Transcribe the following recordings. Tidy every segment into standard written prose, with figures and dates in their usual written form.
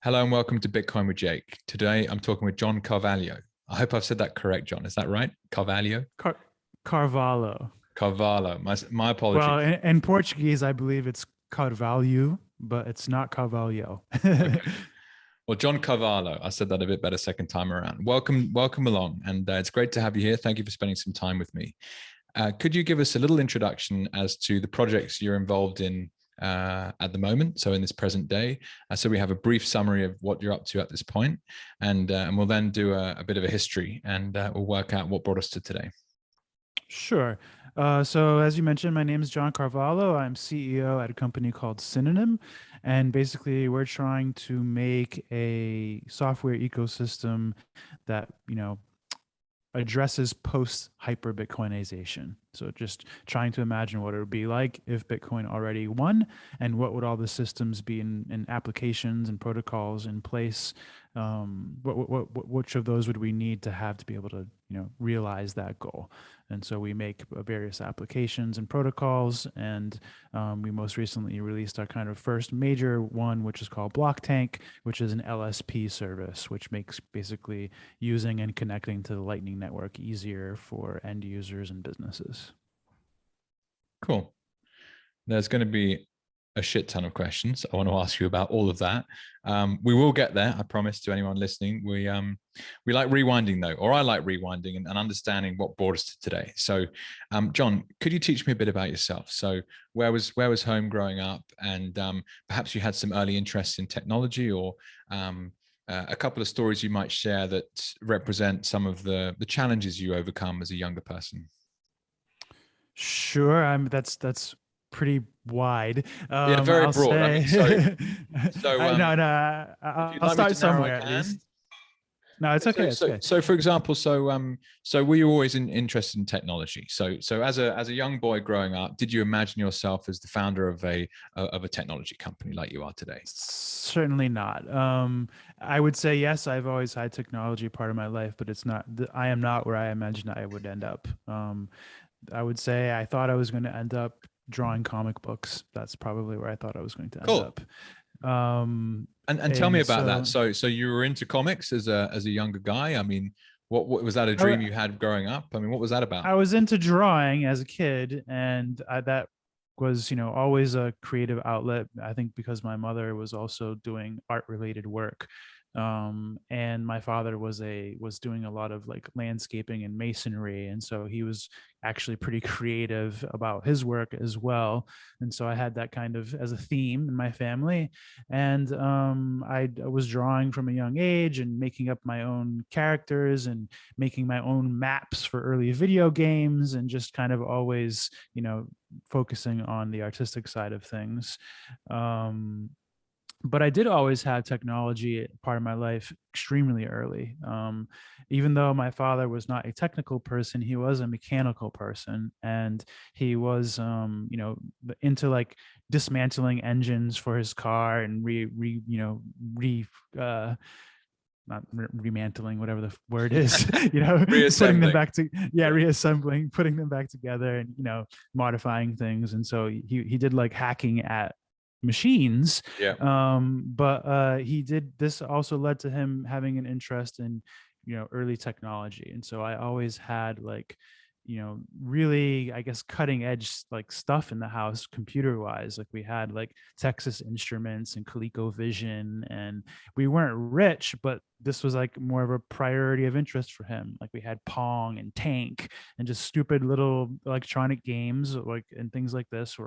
Hello and welcome to Bitcoin with Jake. Today I'm talking with John Carvalho. I hope I've said that correct, John. Is that right? Carvalho? Carvalho. Carvalho. My apologies. Well, in Portuguese, I believe it's Carvalho, but it's not Carvalho. Okay. Well, John Carvalho, I said that a bit better second time around. Welcome along. And it's great to have you here. Thank you for spending some time with me. Could you give us a little introduction as to the projects you're involved in at the moment, so in this present day, so we have a brief summary of what you're up to at this point, and we'll then do a bit of a history, and we'll work out what brought us to today. Sure. So as you mentioned, my name is John Carvalho. I'm CEO at a company called Synonym. And basically, we're trying to make a software ecosystem that, addresses post-hyper Bitcoinization. So just trying to imagine what it would be like if Bitcoin already won, and what would all the systems be in applications and protocols in place. Which of those would we need to have to be able to, realize that goal? And so we make various applications and protocols, and we most recently released our kind of first major one, which is called Blocktank, which is an LSP service, which makes basically using and connecting to the Lightning Network easier for end users and businesses. Cool. There's going to be a shit ton of questions I want to ask you about all of that. We will get there, I promise to anyone listening. We like rewinding though, or I like rewinding and understanding what brought us to today. So John, could you teach me a bit about yourself? So where was home growing up, and perhaps you had some early interests in technology, or a couple of stories you might share that represent some of the challenges you overcome as a younger person. Sure. That's pretty wide. Yeah, very broad. I mean, I'll start somewhere at least. No, it's okay. So for example, so were you always interested in technology? So as a young boy growing up, did you imagine yourself as the founder of a technology company like you are today? Certainly not. I would say yes, I've always had technology part of my life, but it's not. I am not where I imagined I would end up. I would say I thought I was going to end up drawing comic books. That's probably where I thought I was going to end up. And tell me about that. So you were into comics as a younger guy. I mean, what was that a dream you had growing up? I mean, what was that about? I was into drawing as a kid, and that was, always a creative outlet. I think because my mother was also doing art related work. And my father was doing a lot of like landscaping and masonry, and so he was actually pretty creative about his work as well. And so I had that kind of as a theme in my family, and I was drawing from a young age and making up my own characters and making my own maps for early video games, and just kind of always, focusing on the artistic side of things. But I did always have technology part of my life extremely early. Even though my father was not a technical person, he was a mechanical person, and he was, into like dismantling engines for his car and not remantling, whatever the word is, putting them back to, reassembling, putting them back together, and modifying things. And so he did like hacking at machines. But he did, this also led to him having an interest in early technology. And so I always had like really, I guess, cutting edge like stuff in the house computer wise. Like we had like Texas Instruments and ColecoVision, and we weren't rich, but this was like more of a priority of interest for him. Like we had Pong and Tank and just stupid little electronic games, like, and things like this I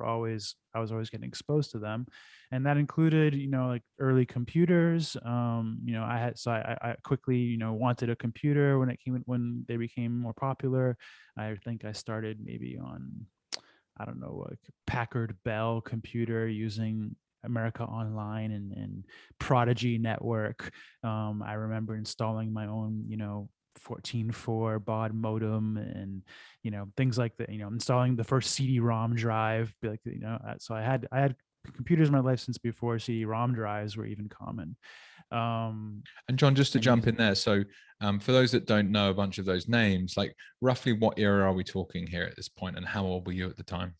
was always getting exposed to them. And that included, like early computers. I quickly, wanted a computer when they became more popular. I think I started maybe on, I don't know, like Packard Bell computer using America Online and Prodigy Network. I remember installing my own, 14.4 baud modem, and things like that. Installing the first CD-ROM drive. So I had computers in my life since before CD-ROM drives were even common. And John, just to jump in there, so for those that don't know a bunch of those names, like roughly what era are we talking here at this point, and how old were you at the time?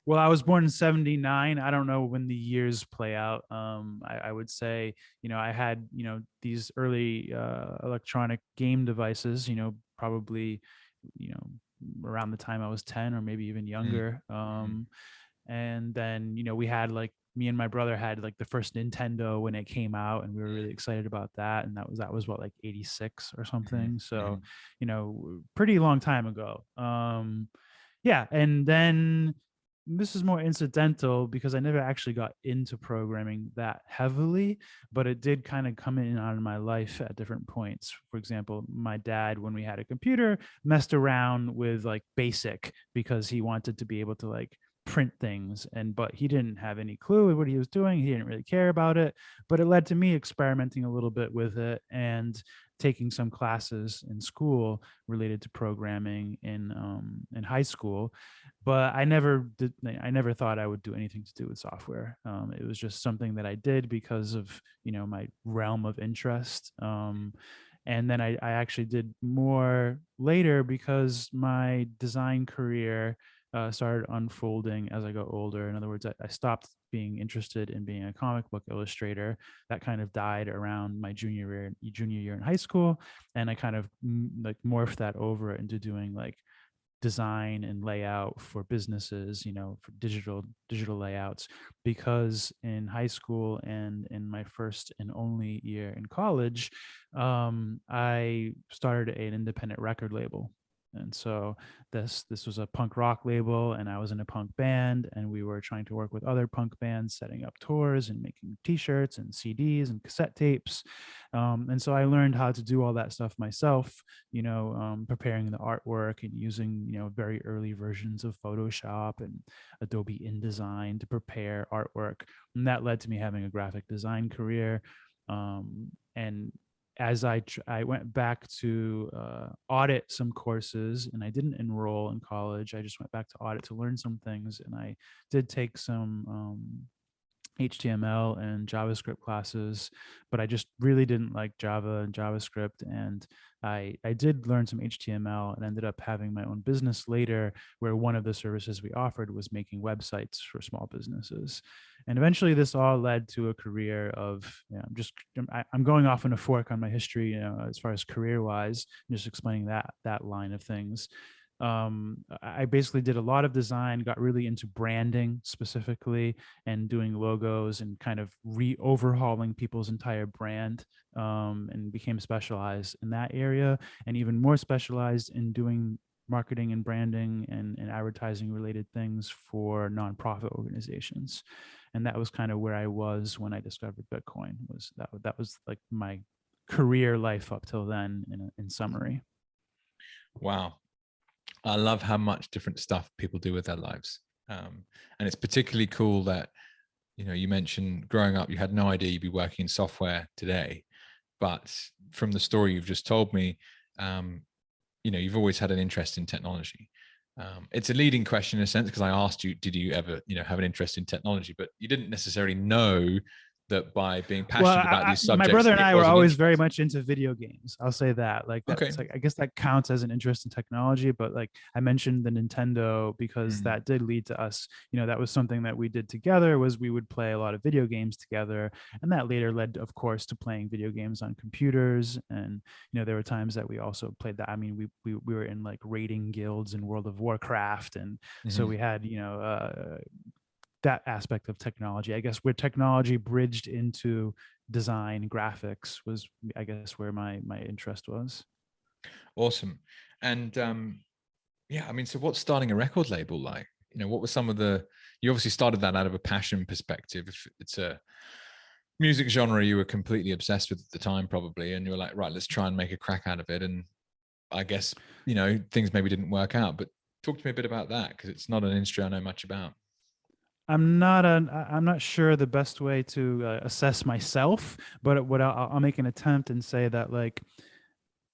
Well, I was born in 79. I don't know when the years play out. I would say, I had, these early electronic game devices, probably, you know, around the time I was 10 or maybe even Mm, younger. mm, And then, we had like, me and my brother had like the first Nintendo when it came out, and we were really excited about that. And that was what, like 86 or mm, something. So, mm, pretty long time ago. Yeah. And then this is more incidental because I never actually got into programming that heavily, but it did kind of come in and out of my life at different points. For example, my dad, when we had a computer, messed around with like BASIC because he wanted to be able to like print things, but he didn't have any clue what he was doing. He didn't really care about it, but it led to me experimenting a little bit with it and taking some classes in school related to programming in high school. But I never thought I would do anything to do with software. It was just something that I did because of, my realm of interest. And then I actually did more later because my design career started unfolding as I got older. In other words, I stopped being interested in being a comic book illustrator. That kind of died around my junior year in high school, and I kind of like morphed that over into doing like design and layout for businesses, for digital layouts. Because in high school and in my first and only year in college, I started an independent record label. And so this was a punk rock label, and I was in a punk band, and we were trying to work with other punk bands, setting up tours and making t-shirts and CDs and cassette tapes. And so I learned how to do all that stuff myself, preparing the artwork and using, very early versions of Photoshop and Adobe InDesign to prepare artwork. And that led to me having a graphic design career. And as I went back to audit some courses, and I didn't enroll in college. I just went back to audit to learn some things, and I did take some HTML and JavaScript classes, but I just really didn't like Java and JavaScript. And I did learn some HTML and ended up having my own business later, where one of the services we offered was making websites for small businesses. And eventually this all led to a career of, I'm going off on a fork on my history, as far as career wise, just explaining that line of things. I basically did a lot of design, got really into branding specifically, and doing logos and kind of overhauling people's entire brand, and became specialized in that area, and even more specialized in doing marketing and branding and advertising related things for nonprofit organizations. And that was kind of where I was when I discovered Bitcoin. That was like my career life up till then, in summary. Wow. I love how much different stuff people do with their lives. And it's particularly cool that, you mentioned growing up, you had no idea you'd be working in software today. But from the story you've just told me, you've always had an interest in technology. It's a leading question in a sense, because I asked you, did you ever, have an interest in technology? But you didn't necessarily know that by being passionate about these my subjects, brother and it I were was an always very interest. much into video games. I'll say that. Like Okay. that's like, I guess that counts as an interest in technology. But like I mentioned the Nintendo because that did lead to us. That was something that we did together. Was we would play a lot of video games together, and that later led, of course, to playing video games on computers. And there were times that we also played that. I mean, we were in like raiding guilds in World of Warcraft, and so we had that aspect of technology. I guess where technology bridged into design graphics was, I guess, where my interest was. Awesome. And yeah, I mean, so what's starting a record label like? What were some of you obviously started that out of a passion perspective. If it's a music genre you were completely obsessed with at the time, probably, and you were like, right, let's try and make a crack out of it. And I guess, things maybe didn't work out, but talk to me a bit about that, because it's not an industry I know much about. I'm not sure the best way to assess myself, but what I'll make an attempt and say that like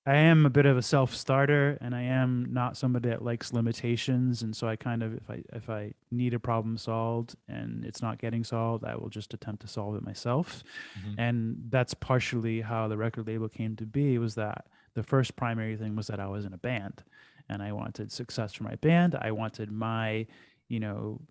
I am a bit of a self-starter, and I am not somebody that likes limitations. And so I kind of, if I need a problem solved and it's not getting solved, I will just attempt to solve it myself. Mm-hmm. And that's partially how the record label came to be, was that the first primary thing was that I was in a band, and I wanted success for my band. I wanted my, you know,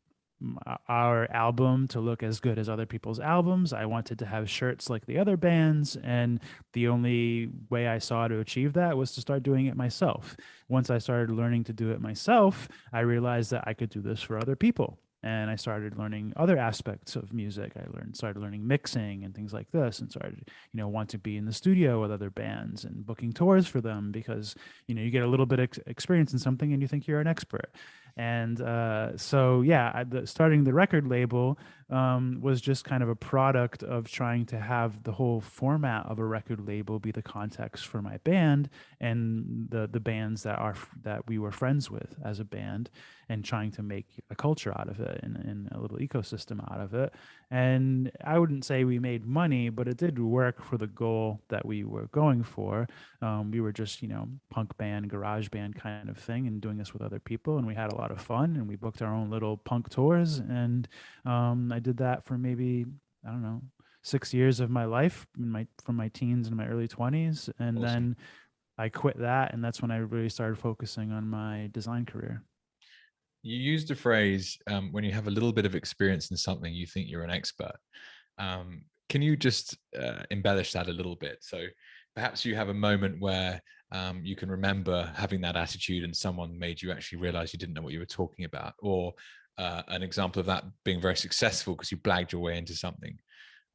our album to look as good as other people's albums. I wanted to have shirts like the other bands. And the only way I saw to achieve that was to start doing it myself. Once I started learning to do it myself, I realized that I could do this for other people. And I started learning other aspects of music. Started learning mixing and things like this, and started, want to be in the studio with other bands and booking tours for them, because, you get a little bit of experience in something and you think you're an expert. And so, yeah, starting the record label was just kind of a product of trying to have the whole format of a record label be the context for my band and the bands that we were friends with as a band, and trying to make a culture out of it and a little ecosystem out of it. And I wouldn't say we made money, but it did work for the goal that we were going for. We were just, punk band, garage band kind of thing, and doing this with other people. And we had a lot of fun, and we booked our own little punk tours. And I did that for maybe, I don't know, 6 years of my life, from my teens and my early 20s. And Awesome. then I quit that. And that's when I really started focusing on my design career. You used the phrase, when you have a little bit of experience in something, you think you're an expert. Can you just embellish that a little bit? So perhaps you have a moment where you can remember having that attitude and someone made you actually realize you didn't know what you were talking about, or an example of that being very successful because you blagged your way into something.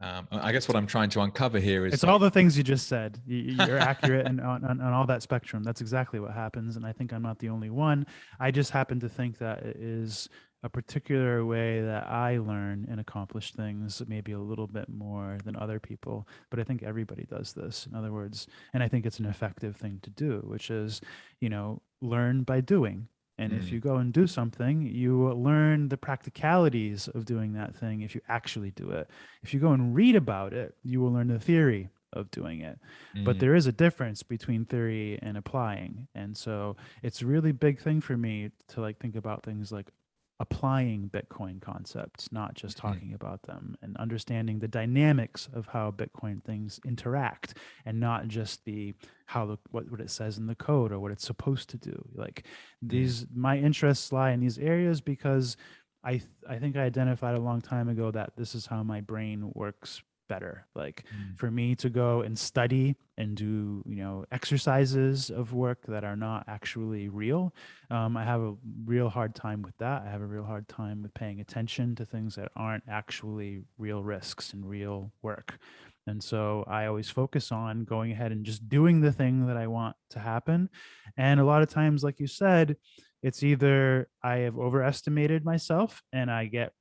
I guess what I'm trying to uncover here is it's all the things you just said. You're accurate and on all that spectrum. That's exactly what happens. And I think I'm not the only one. I just happen to think that it is a particular way that I learn and accomplish things, maybe a little bit more than other people. But I think everybody does this. In other words, and I think it's an effective thing to do, which is, learn by doing. And if you go and do something, you will learn the practicalities of doing that thing if you actually do it. If you go and read about it, you will learn the theory of doing it. But there is a difference between theory and applying. And so it's a really big thing for me to think about things like applying Bitcoin concepts, not just talking about them, and understanding the dynamics of how Bitcoin things interact, and not just what it says in the code or what it's supposed to do. My interests lie in these areas because I think I identified a long time ago that this is how my brain works better. For me to go and study and do exercises of work that are not actually real, I have a real hard time with that. I have a real hard time with paying attention to things that aren't actually real risks and real work. And so I always focus on going ahead and just doing the thing that I want to happen. And a lot of times, like you said, it's either I have overestimated myself and I get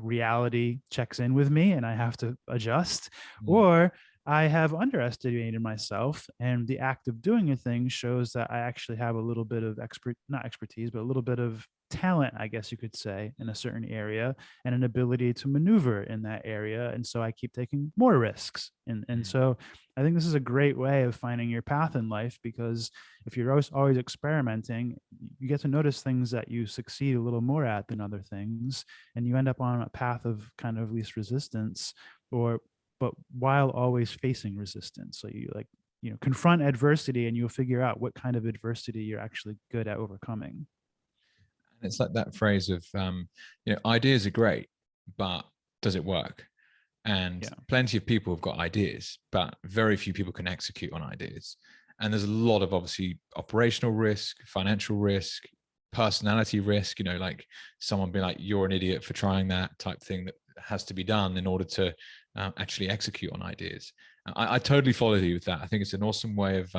reality checks in with me and I have to adjust, or I have underestimated myself, and the act of doing a thing shows that I actually have a little bit of not expertise, but a little bit of talent, I guess you could say, in a certain area, and an ability to maneuver in that area. And so I keep taking more risks. And so I think this is a great way of finding your path in life, because if you're always experimenting, you get to notice things that you succeed a little more at than other things, and you end up on a path of kind of least resistance, but while always facing resistance. So you confront adversity, and you'll figure out what kind of adversity you're actually good at overcoming. It's like that phrase of, ideas are great, but does it work? And plenty of people have got ideas, but very few people can execute on ideas. And there's a lot of obviously operational risk, financial risk, personality risk, like someone being like, you're an idiot for trying that type thing that has to be done in order to actually execute on ideas. I totally follow you with that. I think it's an awesome way of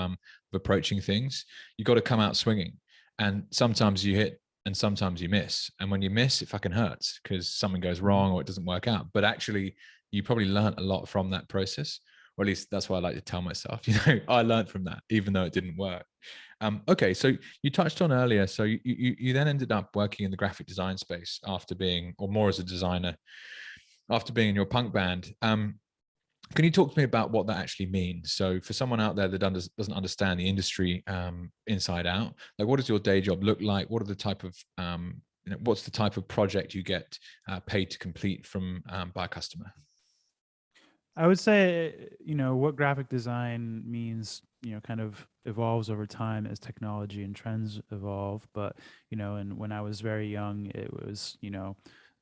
approaching things. You got to come out swinging, and sometimes you hit and sometimes you miss. And when you miss, it fucking hurts because something goes wrong or it doesn't work out. But actually, you probably learned a lot from that process, or at least that's what I like to tell myself. I learned from that, even though it didn't work. Okay, so you touched on earlier. So you then ended up working in the graphic design space after being, or more as a designer, after being in your punk band. Can you talk to me about what that actually means? So for someone out there that doesn't understand the industry inside out, what does your day job look like? What are the type of what's the type of project you get paid to complete by a customer? I would say, what graphic design means kind of evolves over time as technology and trends evolve. But, and when I was very young, it was,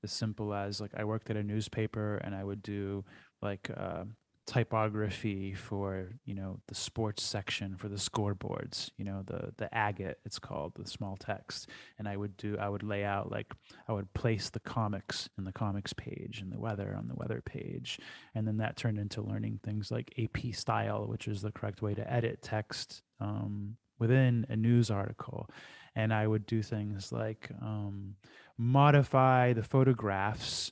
as simple as like I worked at a newspaper and I would do like typography for, the sports section for the scoreboards, the agate, it's called, the small text. And I would lay out like, I would place the comics in the comics page and the weather on the weather page. And then that turned into learning things like AP style, which is the correct way to edit text within a news article. And I would do things like modify the photographs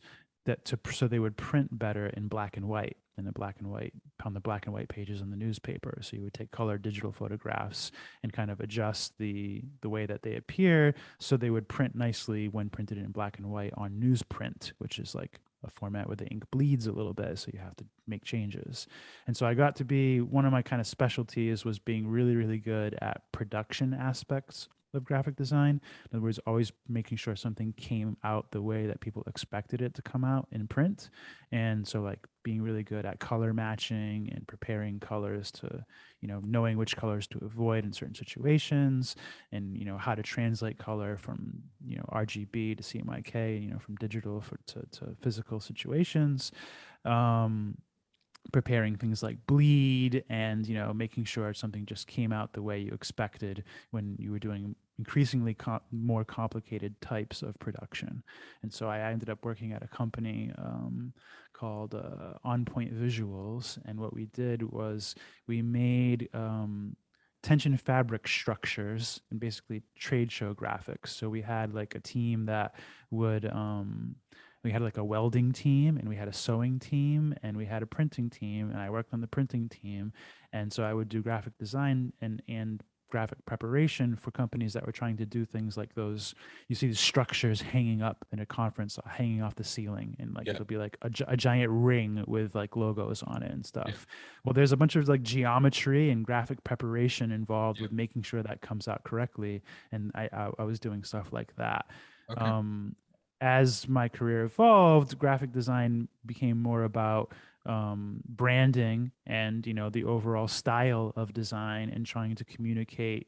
so they would print better in black and white, in the black and white, on the black and white pages in the newspaper. So you would take color digital photographs and kind of adjust the way that they appear so they would print nicely when printed in black and white on newsprint, which is like a format where the ink bleeds a little bit, so you have to make changes. And so I got to be, one of my kind of specialties was being really, really good at production aspects of graphic design. In other words, always making sure something came out the way that people expected it to come out in print. And so like being really good at color matching and preparing colors to, knowing which colors to avoid in certain situations, and, how to translate color from, RGB to CMYK, from digital to physical situations. Preparing things like bleed and, making sure something just came out the way you expected when you were doing increasingly more complicated types of production. And so I ended up working at a company called On Point Visuals, and what we did was we made tension fabric structures and basically trade show graphics. So we had like a team that would we had like a welding team, and we had a sewing team, and we had a printing team, and I worked on the printing team. And so I would do graphic design and graphic preparation for companies that were trying to do things like those. You see the structures hanging up in a conference, hanging off the ceiling, and like it'll be like a giant ring with like logos on it and stuff. Well, there's a bunch of like geometry and graphic preparation involved with making sure that comes out correctly. And I was doing stuff like that. Okay. As my career evolved, graphic design became more about branding and, the overall style of design, and trying to communicate,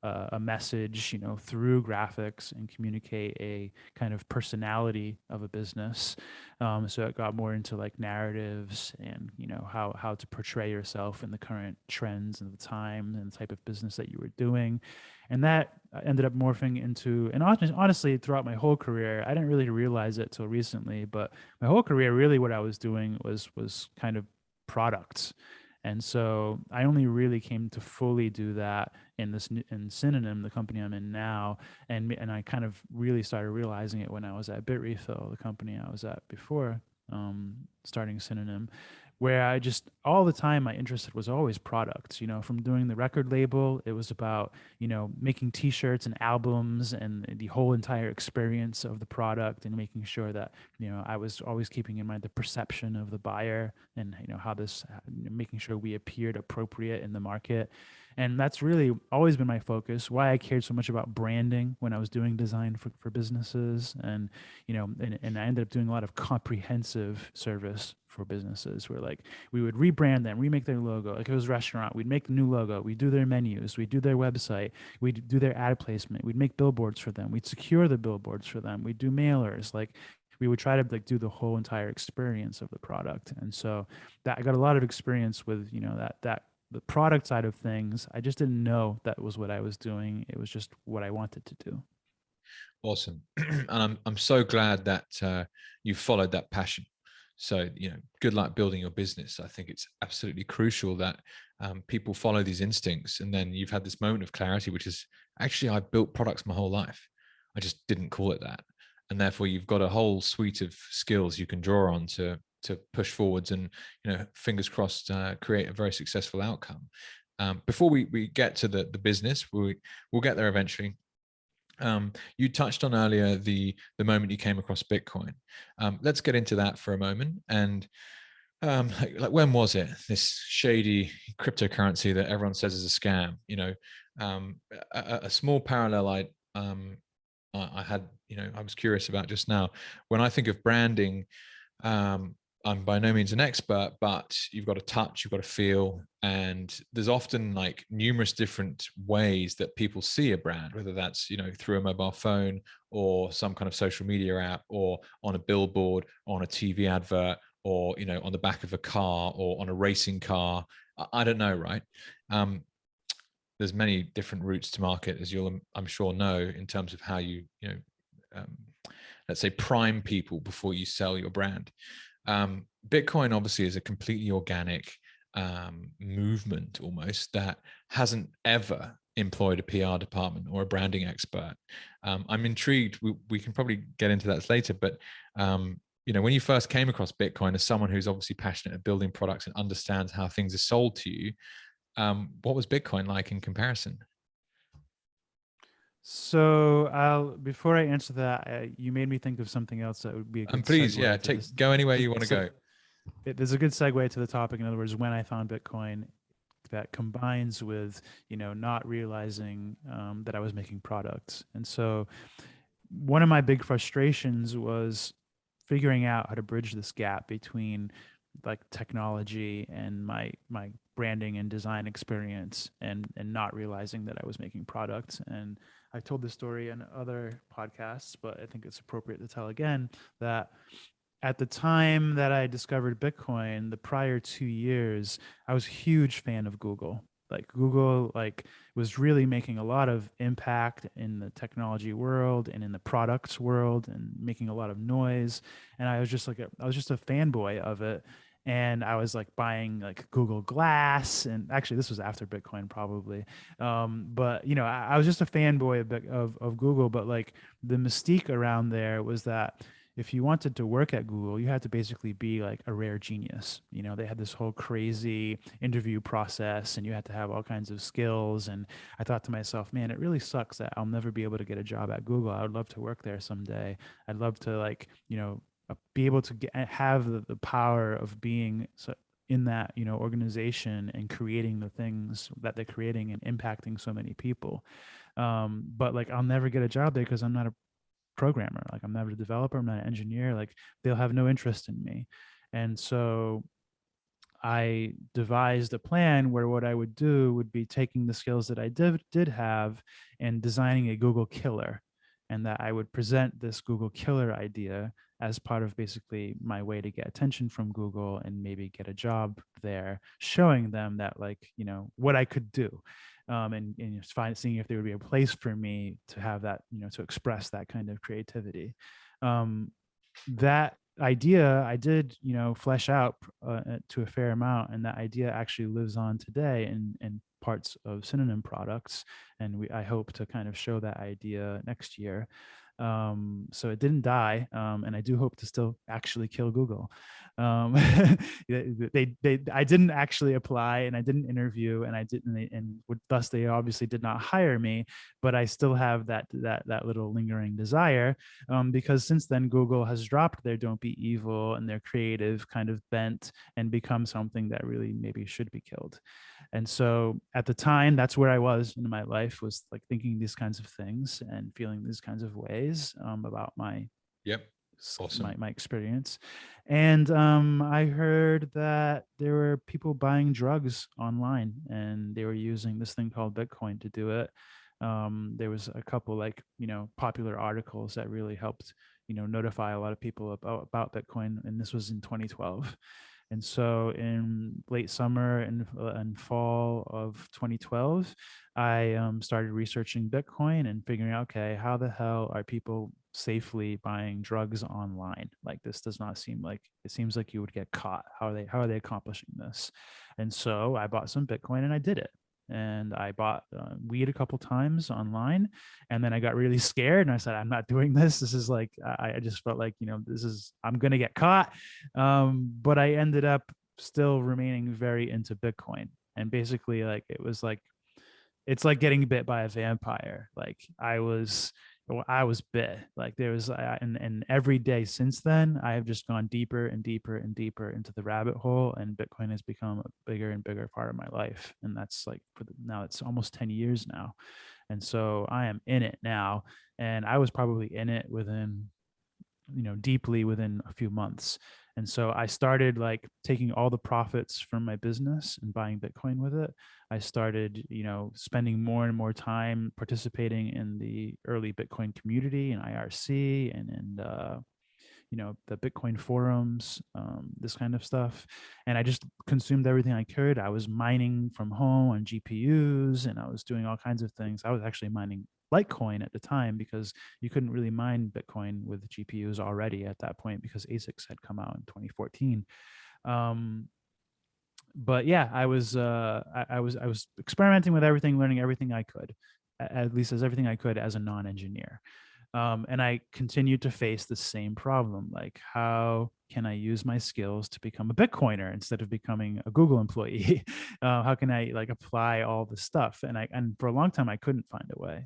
a message, through graphics, and communicate a kind of personality of a business. So it got more into like narratives and, how to portray yourself in the current trends and the time and the type of business that you were doing. And that ended up morphing into, and honestly, throughout my whole career, I didn't really realize it till recently, but my whole career, really what I was doing was kind of products. And so I only really came to fully do that in Synonym, the company I'm in now, and I kind of really started realizing it when I was at BitRefill, the company I was at before starting Synonym, where I just all the time my interest was always products. From doing the record label, it was about making T-shirts and albums and the whole entire experience of the product, and making sure that I was always keeping in mind the perception of the buyer, and how this making sure we appeared appropriate in the market. And that's really always been my focus, why I cared so much about branding when I was doing design for businesses. And and I ended up doing a lot of comprehensive service for businesses, where like we would rebrand them, remake their logo. Like it was a restaurant, we'd make the new logo, we'd do their menus, we'd do their website, we'd do their ad placement, we'd make billboards for them, we'd secure the billboards for them, we'd do mailers. Like we would try to like do the whole entire experience of the product. And so that I got a lot of experience with that the product side of things. I just didn't know that was what I was doing. It was just what I wanted to do. Awesome. And I'm so glad that you followed that passion. So, good luck building your business. I think it's absolutely crucial that people follow these instincts. And then you've had this moment of clarity, which is actually, I've built products my whole life. I just didn't call it that. And therefore, you've got a whole suite of skills you can draw on to push forwards and, fingers crossed, create a very successful outcome. Before we get to the business, we'll get there eventually. You touched on earlier the moment you came across Bitcoin. Let's get into that for a moment. And like when was it? This shady cryptocurrency that everyone says is a scam. A small parallel I had, I was curious about just now. When I think of branding, I'm by no means an expert, but you've got to touch, you've got to feel. And there's often like numerous different ways that people see a brand, whether that's, through a mobile phone or some kind of social media app or on a billboard, on a TV advert, or, on the back of a car or on a racing car. I don't know, right? There's many different routes to market, as you'll, I'm sure, know, in terms of how you, um, let's say, prime people before you sell your brand. Bitcoin obviously is a completely organic movement almost that hasn't ever employed a PR department or a branding expert. I'm intrigued. We can probably get into that later, but when you first came across Bitcoin as someone who's obviously passionate at building products and understands how things are sold to you, what was Bitcoin like in comparison? So before I answer that, you made me think of something else that would be a good Please, segue to this. go anywhere you want to go. There's a good segue to the topic. In other words, when I found Bitcoin, that combines with not realizing that I was making products. And so one of my big frustrations was figuring out how to bridge this gap between like technology and my branding and design experience, and not realizing that I was making products. And I've told this story in other podcasts, but I think it's appropriate to tell again that at the time that I discovered Bitcoin, the prior 2 years, I was a huge fan of Google. Like Google, was really making a lot of impact in the technology world and in the products world, and making a lot of noise. And I was just I was just a fanboy of it. And I was like buying like Google Glass, and actually this was after Bitcoin probably. But I was just a fanboy of Google. But like the mystique around there was that if you wanted to work at Google, you had to basically be like a rare genius. They had this whole crazy interview process, and you had to have all kinds of skills. And I thought to myself, man, it really sucks that I'll never be able to get a job at Google. I would love to work there someday. I'd love to be able to have the power of being in that organization and creating the things that they're creating and impacting so many people. But like I'll never get a job there because I'm not a programmer. Like I'm not a developer, I'm not an engineer. Like they'll have no interest in me. And so I devised a plan where what I would do would be taking the skills that I did have and designing a Google killer, and that I would present this Google killer idea as part of basically my way to get attention from Google and maybe get a job there, showing them that what I could do. And seeing if there would be a place for me to have that, to express that kind of creativity. That idea I did, flesh out to a fair amount, and that idea actually lives on today in parts of Synonym products, and I hope to kind of show that idea next year. So it didn't die, and I do hope to still actually kill Google. I didn't actually apply, and I didn't interview, and I didn't, and thus they obviously did not hire me. But I still have that little lingering desire, because since then Google has dropped their "don't be evil" and their creative kind of bent, and become something that really maybe should be killed. And so at the time, that's where I was in my life, was like thinking these kinds of things and feeling these kinds of ways about my Awesome. my experience. And I heard that there were people buying drugs online, and they were using this thing called Bitcoin to do it. There was a couple popular articles that really helped notify a lot of people about Bitcoin, and this was in 2012. And so in late summer and fall of 2012, I started researching Bitcoin and figuring out, okay, how the hell are people safely buying drugs online? Like this does not seem like, it seems like you would get caught. How are they accomplishing this? And so I bought some Bitcoin and I did it. And I bought weed a couple times online, and then I got really scared and I said, I'm not doing this. This is like, I just felt like, I'm going to get caught. But I ended up still remaining very into Bitcoin. And basically it's like getting bit by a vampire. Like I was bit. Like there was, and every day since then, I have just gone deeper and deeper and deeper into the rabbit hole, and Bitcoin has become a bigger and bigger part of my life. And that's like now it's almost 10 years now. And so I am in it now. And I was probably in it within deeply within a few months. And so I started like taking all the profits from my business and buying Bitcoin with it. I started, spending more and more time participating in the early Bitcoin community and IRC and the Bitcoin forums, this kind of stuff. And I just consumed everything I could. I was mining from home on GPUs and I was doing all kinds of things. I was actually mining Litecoin at the time because you couldn't really mine Bitcoin with GPUs already at that point because ASICs had come out in 2014. But yeah, I was experimenting with everything, learning everything I could, at least as everything I could as a non-engineer. And I continued to face the same problem. Like, how can I use my skills to become a Bitcoiner instead of becoming a Google employee? How can I like apply all the stuff? And for a long time, I couldn't find a way.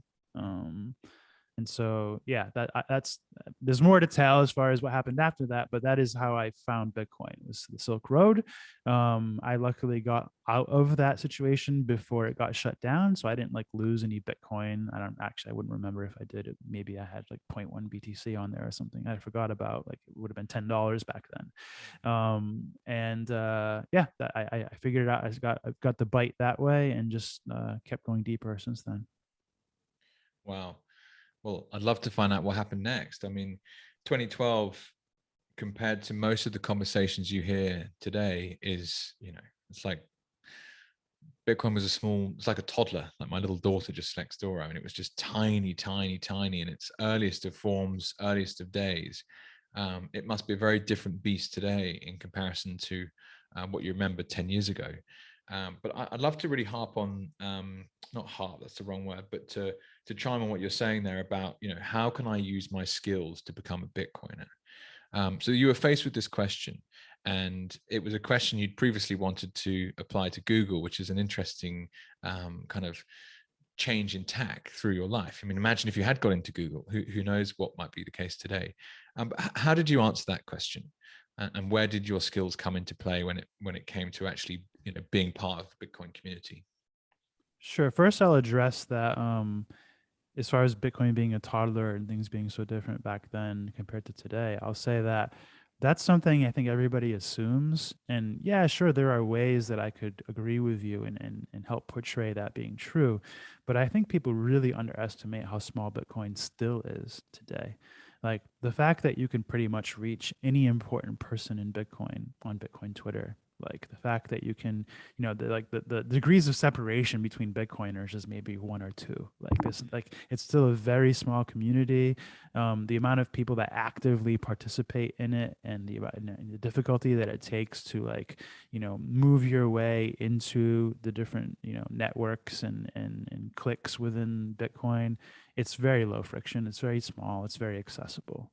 And so, yeah, that's there's more to tell as far as what happened after that, but that is how I found Bitcoin. It was the Silk Road. I luckily got out of that situation before it got shut down, so I didn't like lose any Bitcoin. I wouldn't remember if I did it. Maybe I had like 0.1 BTC on there or something. I forgot about, like, it would have been $10 back then. Yeah, I figured it out. I got the bite that way and just kept going deeper since then. Wow. Well, I'd love to find out what happened next. I mean, 2012 compared to most of the conversations you hear today is, it's like Bitcoin was it's like a toddler, like my little daughter just next door. I mean, it was just tiny, tiny, tiny in its earliest of forms, earliest of days. It must be a very different beast today in comparison to what you remember 10 years ago. But I'd love to really harp on, not harp, that's the wrong word, but to chime on what you're saying there about, how can I use my skills to become a Bitcoiner? So you were faced with this question, and it was a question you'd previously wanted to apply to Google, which is an interesting kind of change in tack through your life. I mean, imagine if you had got into Google, who knows what might be the case today. How did you answer that question? And where did your skills come into play when it came to actually, being part of the Bitcoin community? Sure. First, I'll address that. As far as Bitcoin being a toddler and things being so different back then compared to today, I'll say that that's something I think everybody assumes. And yeah, sure, there are ways that I could agree with you and help portray that being true. But I think people really underestimate how small Bitcoin still is today. Like, the fact that you can pretty much reach any important person in Bitcoin on Bitcoin Twitter. Like, the fact that you can, the degrees of separation between Bitcoiners is maybe one or two. Like, it's still a very small community. The amount of people that actively participate in it and the difficulty that it takes to, like, move your way into the different, networks and cliques within Bitcoin. It's very low friction. It's very small. It's very accessible.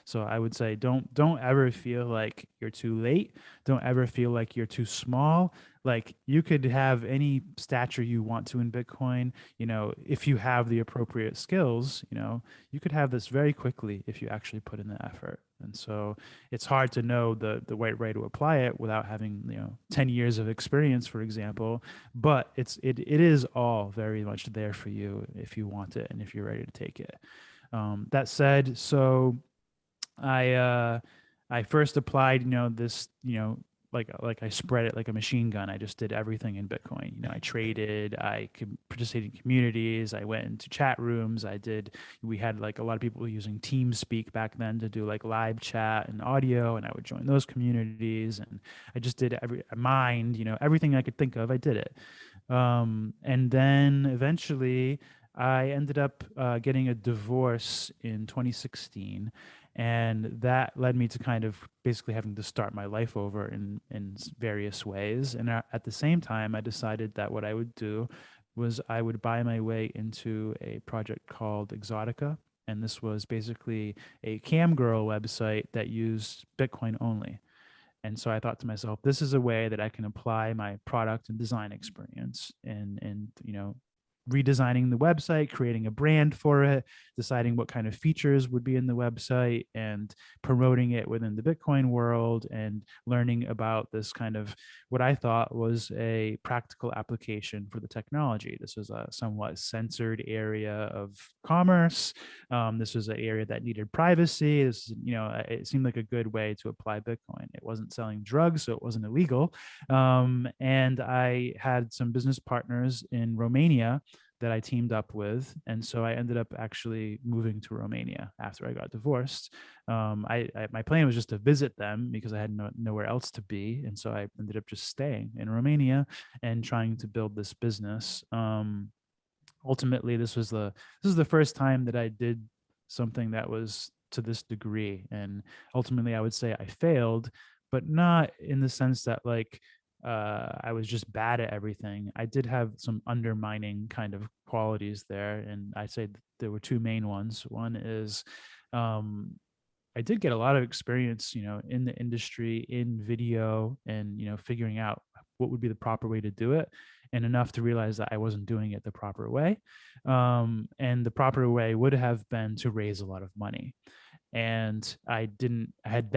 So I would say don't ever feel like you're too late. Don't ever feel like you're too small. Like, you could have any stature you want to in Bitcoin. If you have the appropriate skills, you could have this very quickly if you actually put in the effort. And so it's hard to know the right way to apply it without having 10 years of experience, for example. But it is all very much there for you if you want it and if you're ready to take it. That said, so I first applied, this, like I spread it like a machine gun. I just did everything in Bitcoin. I traded, I participated in communities, I went into chat rooms. We had like a lot of people using TeamSpeak back then to do like live chat and audio, and I would join those communities. And I just did I mined, everything I could think of, I did it. And then eventually I ended up getting a divorce in 2016, and that led me to kind of basically having to start my life over in various ways. And at the same time, I decided that what I would do was I would buy my way into a project called Exotica, and this was basically a cam girl website that used Bitcoin only. And so I thought to myself, this is a way that I can apply my product and design experience and redesigning the website, creating a brand for it, deciding what kind of features would be in the website, and promoting it within the Bitcoin world, and learning about this kind of what I thought was a practical application for the technology. This was a somewhat censored area of commerce. This was an area that needed privacy. It seemed like a good way to apply Bitcoin. It wasn't selling drugs, so it wasn't illegal. And I had some business partners in Romania that I teamed up with. And so I ended up actually moving to Romania after I got divorced. My plan was just to visit them because I had nowhere else to be. And so I ended up just staying in Romania and trying to build this business. Ultimately, this is the first time that I did something that was to this degree. And ultimately, I would say I failed, but not in the sense that like I was just bad at everything. I did have some undermining kind of qualities there, and I'd say there were two main ones. One is I did get a lot of experience, in the industry, in video, and figuring out what would be the proper way to do it, and enough to realize that I wasn't doing it the proper way. And the proper way would have been to raise a lot of money. And I had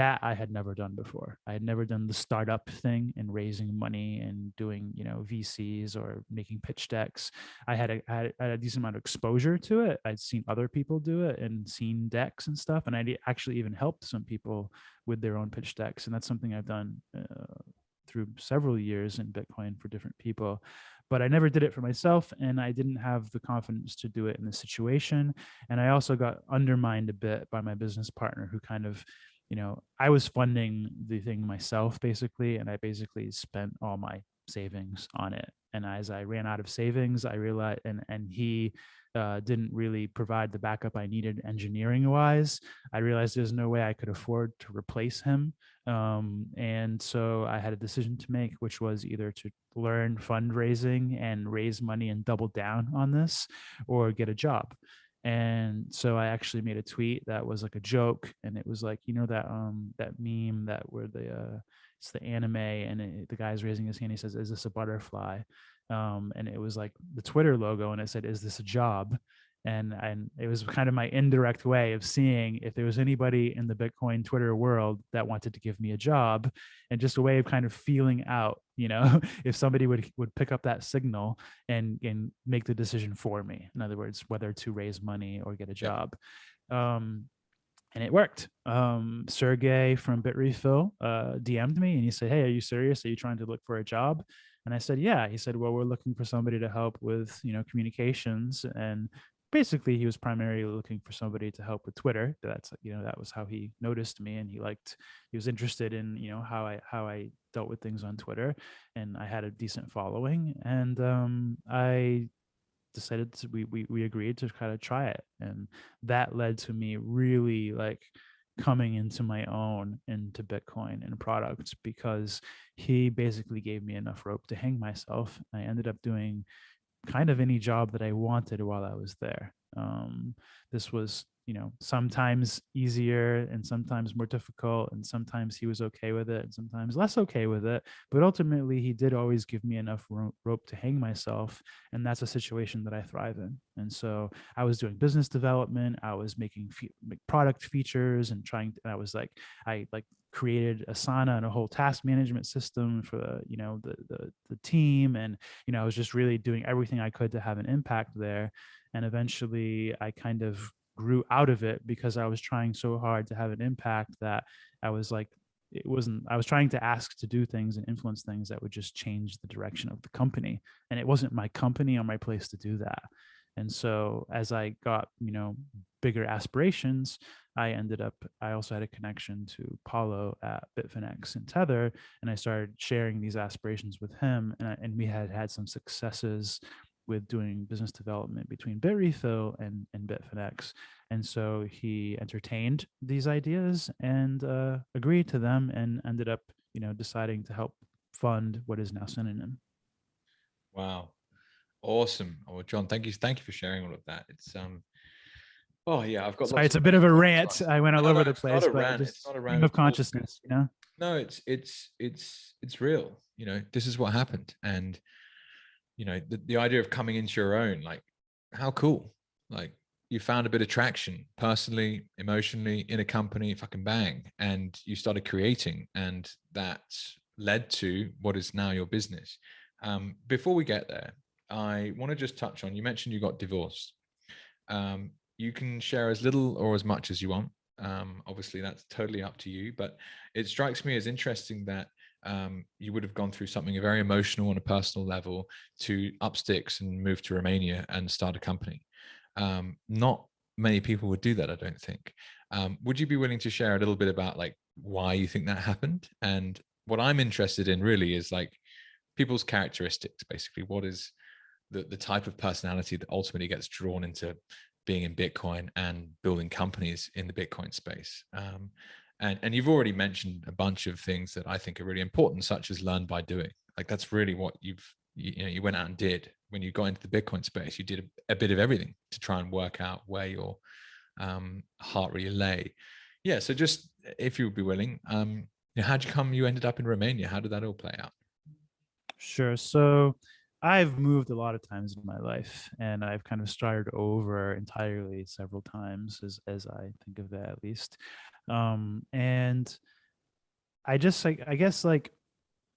never done before. I had never done the startup thing and raising money and doing VCs or making pitch decks. I had a decent amount of exposure to it. I'd seen other people do it and seen decks and stuff, and I actually even helped some people with their own pitch decks, and that's something I've done through several years in Bitcoin for different people. But I never did it for myself, and I didn't have the confidence to do it in this situation. And I also got undermined a bit by my business partner, who kind of, I was funding the thing myself basically, and I basically spent all my savings on it. And as I ran out of savings, I realized, and he didn't really provide the backup I needed engineering wise. I realized there's no way I could afford to replace him. And so I had a decision to make, which was either to learn fundraising and raise money and double down on this, or get a job. And so I actually made a tweet that was like a joke, and it was like, that meme that where it's the anime, and the guy's raising his hand. He says, "Is this a butterfly?" And it was like the Twitter logo, and it said, "Is this a job?" And it was kind of my indirect way of seeing if there was anybody in the Bitcoin Twitter world that wanted to give me a job, and just a way of kind of feeling out, if somebody would pick up that signal and make the decision for me. In other words, whether to raise money or get a job. And it worked. Sergey from Bitrefill DM'd me, and he said, "Hey, are you serious? Are you trying to look for a job?" And I said, "Yeah." He said, "Well, we're looking for somebody to help with, communications." And basically he was primarily looking for somebody to help with Twitter. That was how he noticed me, and he was interested in, how I dealt with things on Twitter, and I had a decent following. And I decided we agreed to kind of try it, and that led to me really like coming into my own into Bitcoin and products, because he basically gave me enough rope to hang myself. I ended up doing kind of any job that I wanted while I was there. This was, sometimes easier and sometimes more difficult, and sometimes he was okay with it and sometimes less okay with it. But ultimately, he did always give me enough rope to hang myself, and that's a situation that I thrive in. And so I was doing business development, I was making product features, and I created Asana and a whole task management system for the team, and I was just really doing everything I could to have an impact there. And eventually I kind of grew out of it because I was trying so hard to have an impact that I was trying to ask to do things and influence things that would just change the direction of the company, and it wasn't my company or my place to do that. And so as I got, bigger aspirations, I also had a connection to Paulo at Bitfinex and Tether, and I started sharing these aspirations with him. And we had some successes with doing business development between Bitrefill and Bitfinex. And so he entertained these ideas and agreed to them, and ended up, deciding to help fund what is now Synonym. Wow. Awesome. Oh, John, thank you for sharing all of that. It's oh yeah, I've got. Sorry, it's a bit of a rant. I went all over the place, not a but rant. just It's not a stream rant of consciousness, No, it's real. This is what happened, and the idea of coming into your own, like, how cool. Like, you found a bit of traction personally, emotionally, in a company, fucking bang, and you started creating, and that led to what is now your business. Before we get there, I want to just touch on, you mentioned you got divorced. You can share as little or as much as you want. Obviously, that's totally up to you, but it strikes me as interesting that you would have gone through something very emotional on a personal level to up sticks and move to Romania and start a company. Not many people would do that, I don't think. Would you be willing to share a little bit about like why you think that happened? And what I'm interested in really is like people's characteristics, basically. What is the type of personality that ultimately gets drawn into being in Bitcoin and building companies in the Bitcoin space? And you've already mentioned a bunch of things that I think are really important, such as learn by doing. Like, that's really what you went out and did when you got into the Bitcoin space. You did a bit of everything to try and work out where your heart really lay. Yeah. So just, if you would be willing, how'd you come you ended up in Romania? How did that all play out? Sure. So I've moved a lot of times in my life, and I've kind of started over entirely several times, as I think of that, at least. And I just like, I guess, like,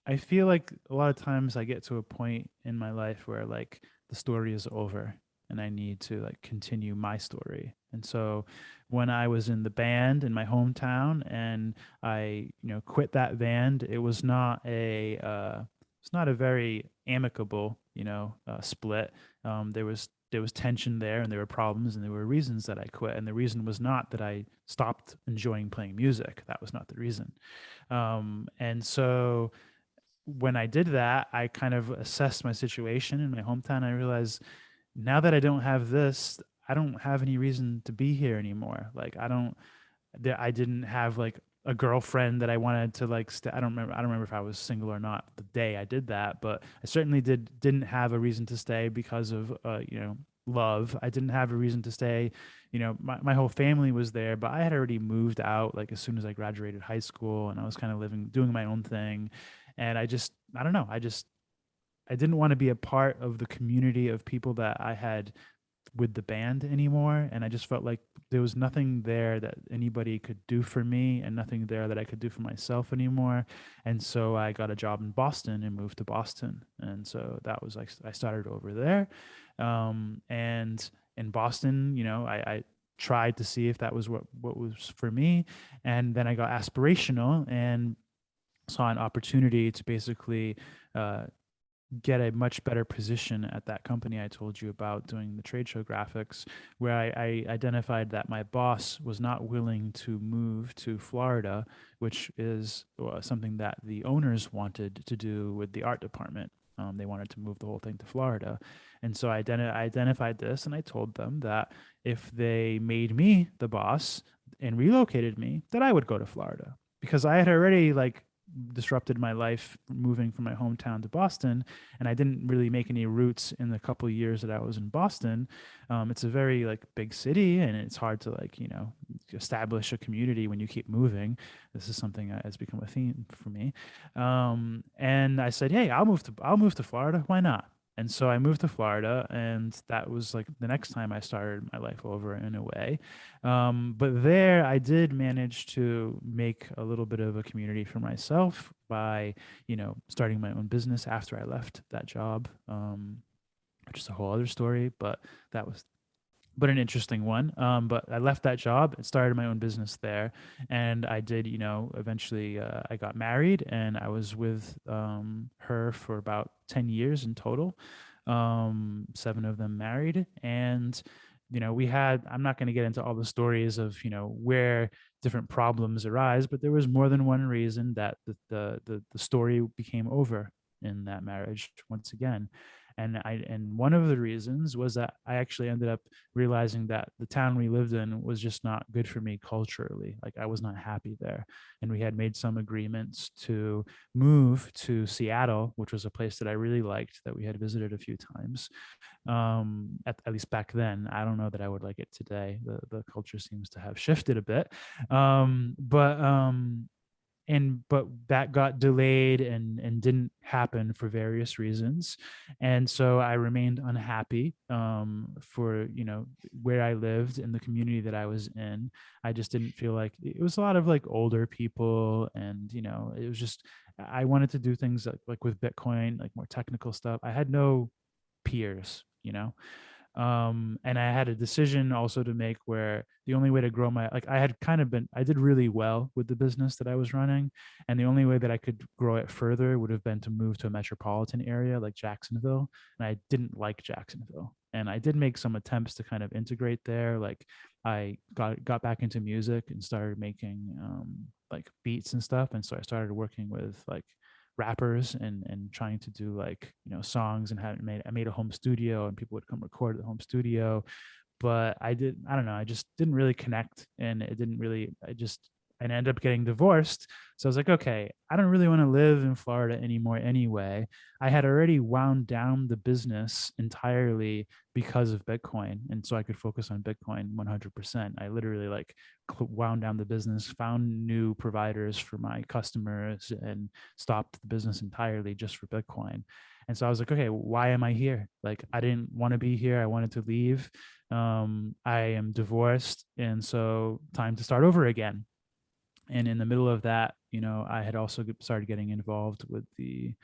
I feel like a lot of times I get to a point in my life where like the story is over and I need to like continue my story. And so when I was in the band in my hometown and I, quit that band, it was not a very amicable, split. There was tension there, and there were problems, and there were reasons that I quit. And the reason was not that I stopped enjoying playing music. That was not the reason. And so when I did that, I kind of assessed my situation in my hometown. I realized now that I don't have this, I don't have any reason to be here anymore. Like, I didn't have like a girlfriend that I wanted to like I don't remember if I was single or not the day I did that, but I certainly didn't have a reason to stay because of love. I didn't have a reason to stay. My whole family was there, but I had already moved out like as soon as I graduated high school, and I was kind of doing my own thing. And I don't know, I didn't want to be a part of the community of people that I had with the band anymore. And I just felt like there was nothing there that anybody could do for me, and nothing there that I could do for myself anymore. And so I got a job in Boston and moved to Boston. And so that was like, I started over there. And in Boston, I tried to see if that was what was for me. And then I got aspirational and saw an opportunity to basically uh, get a much better position at that company I told you about doing the trade show graphics, where I identified that my boss was not willing to move to Florida, which is something that the owners wanted to do with the art department. They wanted to move the whole thing to Florida. And so I identified this, and I told them that if they made me the boss and relocated me, that I would go to Florida, because I had already like disrupted my life moving from my hometown to Boston, and I didn't really make any roots in the couple of years that I was in Boston. It's a very like big city, and it's hard to like establish a community when you keep moving. This is something that has become a theme for me. And I said, hey, I'll move to Florida. Why not? And so I moved to Florida, and that was like the next time I started my life over in a way. But there, I did manage to make a little bit of a community for myself by, starting my own business after I left that job, which is a whole other story. But an interesting one. But I left that job and started my own business there. And I did, eventually I got married, and I was with her for about 10 years in total, 7 of them married. And, I'm not going to get into all the stories of, where different problems arise, but there was more than one reason that the story became over in that marriage once again. And one of the reasons was that I actually ended up realizing that the town we lived in was just not good for me culturally. Like, I was not happy there. And we had made some agreements to move to Seattle, which was a place that I really liked, that we had visited a few times. At least back then. I don't know that I would like it today. The culture seems to have shifted a bit. But but that got delayed and didn't happen for various reasons. And so I remained unhappy for, you know, where I lived in the community that I was in. I just didn't feel like it was a lot of like older people, and, you know, it was just, I wanted to do things like with Bitcoin, like more technical stuff. I had no peers, you know. And I had a decision also to make where the only way to grow my, like, I did really well with the business that I was running, and the only way that I could grow it further would have been to move to a metropolitan area like Jacksonville. And I didn't like Jacksonville, and I did make some attempts to kind of integrate there. Like, I got back into music and started making like beats and stuff, and so I started working with like rappers and trying to do like, you know, songs, and I made a home studio, and people would come record at the home studio. But I don't know, I just didn't really connect, and it didn't really, and I ended up getting divorced. So I was like, okay, I don't really want to live in Florida anymore anyway. I had already wound down the business entirely because of Bitcoin. And so I could focus on Bitcoin 100%. I literally like wound down the business, found new providers for my customers, and stopped the business entirely just for Bitcoin. And so I was like, okay, why am I here? Like, I didn't want to be here. I wanted to leave. I am divorced. And so time to start over again. And in the middle of that, you know, I had also started getting involved with the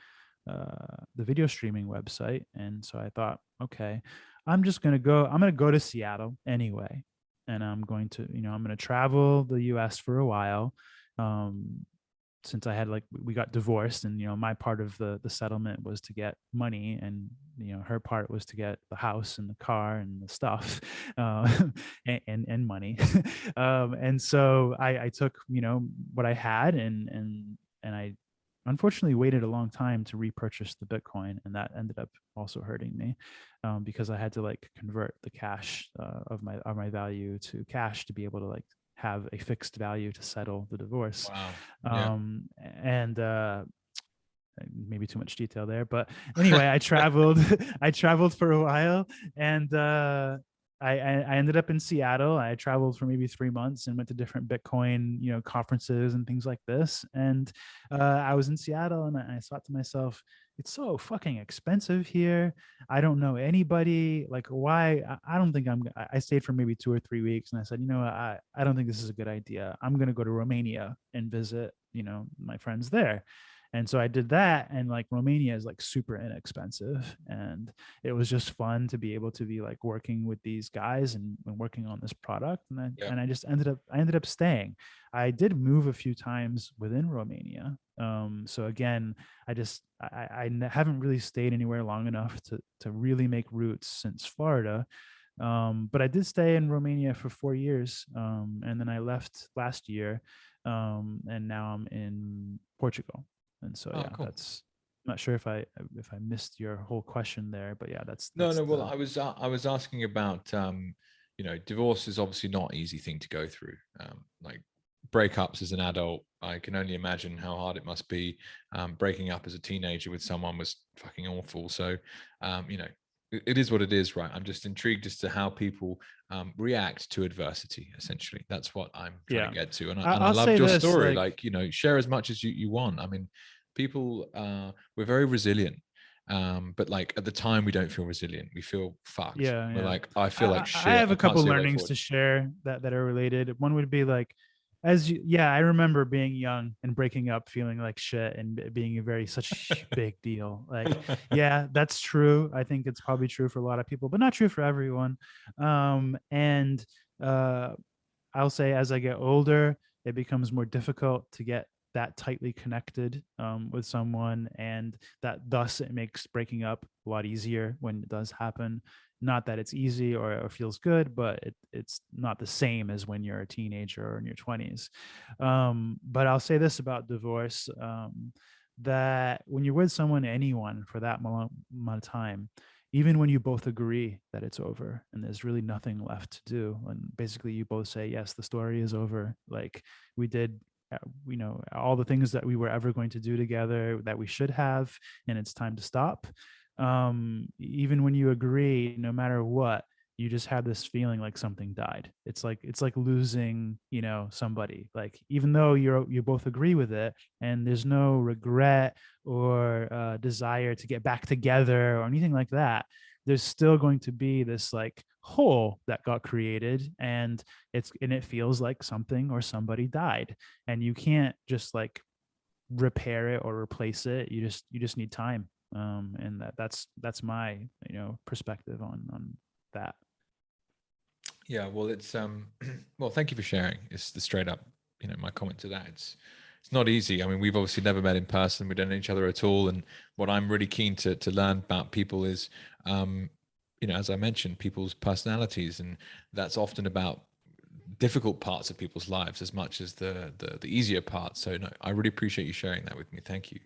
video streaming website. And so I thought, okay, I'm going to go to Seattle anyway. And I'm going to, you know, I'm going to travel the US for a while. Since I had like, we got divorced, and, you know, my part of the settlement was to get money, and, you know, her part was to get the house and the car and the stuff, and money. And so I took, you know, what I had, and I unfortunately waited a long time to repurchase the Bitcoin, and that ended up also hurting me, because I had to like convert the cash of my value to cash to be able to like have a fixed value to settle the divorce. Wow. Yeah. And maybe too much detail there, but anyway, I traveled. I traveled for a while, and I ended up in Seattle. I traveled for maybe 3 months and went to different Bitcoin, you know, conferences and things like this. And I was in Seattle, and I thought to myself, it's so fucking expensive here. I don't know anybody. Like, why? I don't think I stayed for maybe 2 or 3 weeks, and I said, you know, I don't think this is a good idea. I'm going to go to Romania and visit, you know, my friends there. And so I did that, and like Romania is like super inexpensive, and it was just fun to be able to be like working with these guys and working on this product. And I just ended up staying. I did move a few times within Romania. So again, I haven't really stayed anywhere long enough to really make roots since Florida. But I did stay in Romania for 4 years, and then I left last year, and now I'm in Portugal. And so, yeah, Cool. I'm not sure if I missed your whole question there, but yeah, No. Well, I was asking about, you know, divorce is obviously not an easy thing to go through. Like breakups as an adult, I can only imagine how hard it must be. Breaking up as a teenager with someone was fucking awful. So, you know, it is what it is, right? I'm just intrigued as to how people react to adversity. Essentially, that's what I'm trying to get to. And I loved your story. Like, you know, share as much as you want. I mean, people, we're very resilient. But like at the time we don't feel resilient, we feel fucked. We're like, I feel like shit. I have a couple learnings to share that are related. One would be like, I remember being young and breaking up feeling like shit and being such a big deal. Like, yeah, that's true. I think it's probably true for a lot of people, but not true for everyone. And I'll say as I get older, it becomes more difficult to get that tightly connected with someone, and that thus it makes breaking up a lot easier when it does happen. Not that it's easy or feels good, but it's not the same as when you're a teenager or in your 20s. But I'll say this about divorce, that when you're with someone, anyone for that amount of time, even when you both agree that it's over and there's really nothing left to do, and basically you both say, yes, the story is over, like we did, you know, all the things that we were ever going to do together that we should have, and it's time to stop. Even when you agree, no matter what, you just have this feeling like something died. It's like losing, somebody. Like, even though you both agree with it, and there's no regret or desire to get back together or anything like that, there's still going to be this like hole that got created, and it feels like something or somebody died, and you can't just like repair it or replace it. You just need time. And that's my perspective on that. Yeah, well, it's well, thank you for sharing. It's the straight up, my comment to that. It's not easy. I mean, we've obviously never met in person. We don't know each other at all. And what I'm really keen to learn about people is, as I mentioned, people's personalities, and that's often about difficult parts of people's lives as much as the easier parts. So no, I really appreciate you sharing that with me. Thank you.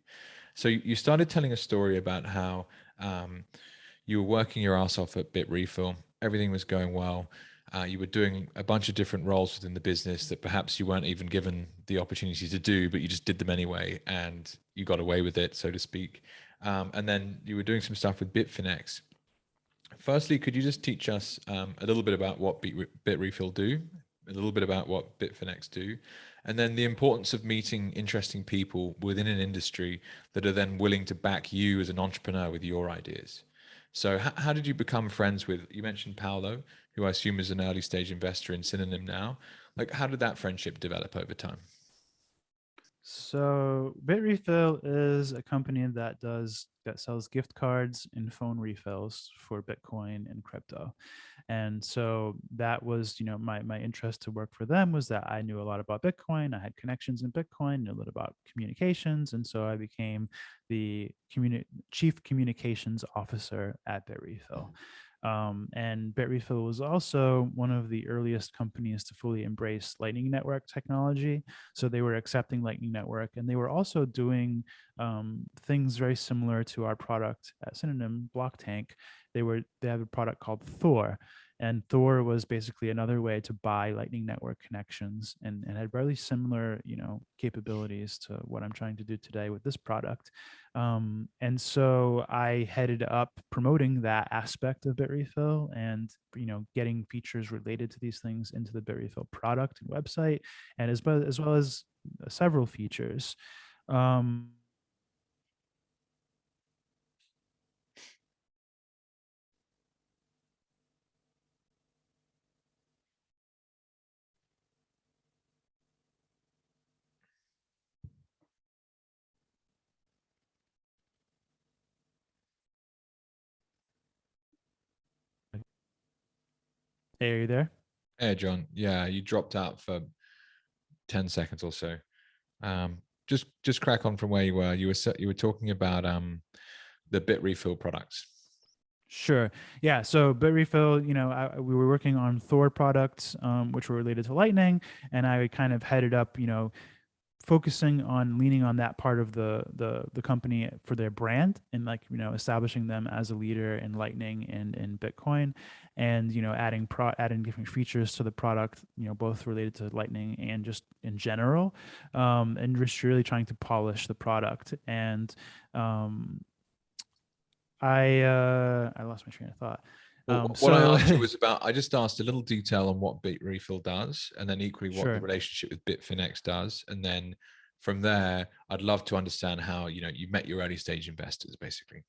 So you started telling a story about how you were working your ass off at Bitrefill. Everything was going well. You were doing a bunch of different roles within the business that perhaps you weren't even given the opportunity to do, but you just did them anyway, and you got away with it, so to speak. And then you were doing some stuff with Bitfinex. Firstly, could you just teach us a little bit about what Bitrefill do, a little bit about what Bitfinex do, and then the importance of meeting interesting people within an industry that are then willing to back you as an entrepreneur with your ideas? So how did you become friends with, you mentioned Paolo, who I assume is an early stage investor in Synonym now. Like, how did that friendship develop over time? So Bitrefill is a company that sells gift cards and phone refills for Bitcoin and crypto. And so that was, my interest to work for them was that I knew a lot about Bitcoin. I had connections in Bitcoin, knew a little about communications. And so I became the chief communications officer at Bitrefill. And Bitrefill was also one of the earliest companies to fully embrace Lightning Network technology. So they were accepting Lightning Network, and they were also doing things very similar to our product at Synonym, Block Tank. They have a product called Thor, and Thor was basically another way to buy Lightning Network connections, and had very similar, capabilities to what I'm trying to do today with this product. And so I headed up promoting that aspect of Bitrefill, and getting features related to these things into the Bitrefill product and website, and as well as several features. Um, hey, are you there? Hey, John. Yeah, you dropped out for 10 seconds or so. Just crack on from where you were. You were talking about the Bitrefill products. Sure. Yeah. So Bitrefill, we were working on Thor products, which were related to Lightning, and I kind of headed up, focusing on leaning on that part of the company for their brand, and like establishing them as a leader in Lightning and in Bitcoin, and adding different features to the product, both related to Lightning and just in general, and just really trying to polish the product. And I lost my train of thought. Well, what I So asked you was about, I just asked a little detail on what Bitrefill does, and then equally what the sure. relationship with Bitfinex does. And then from there, I'd love to understand how, you met your early stage investors, basically.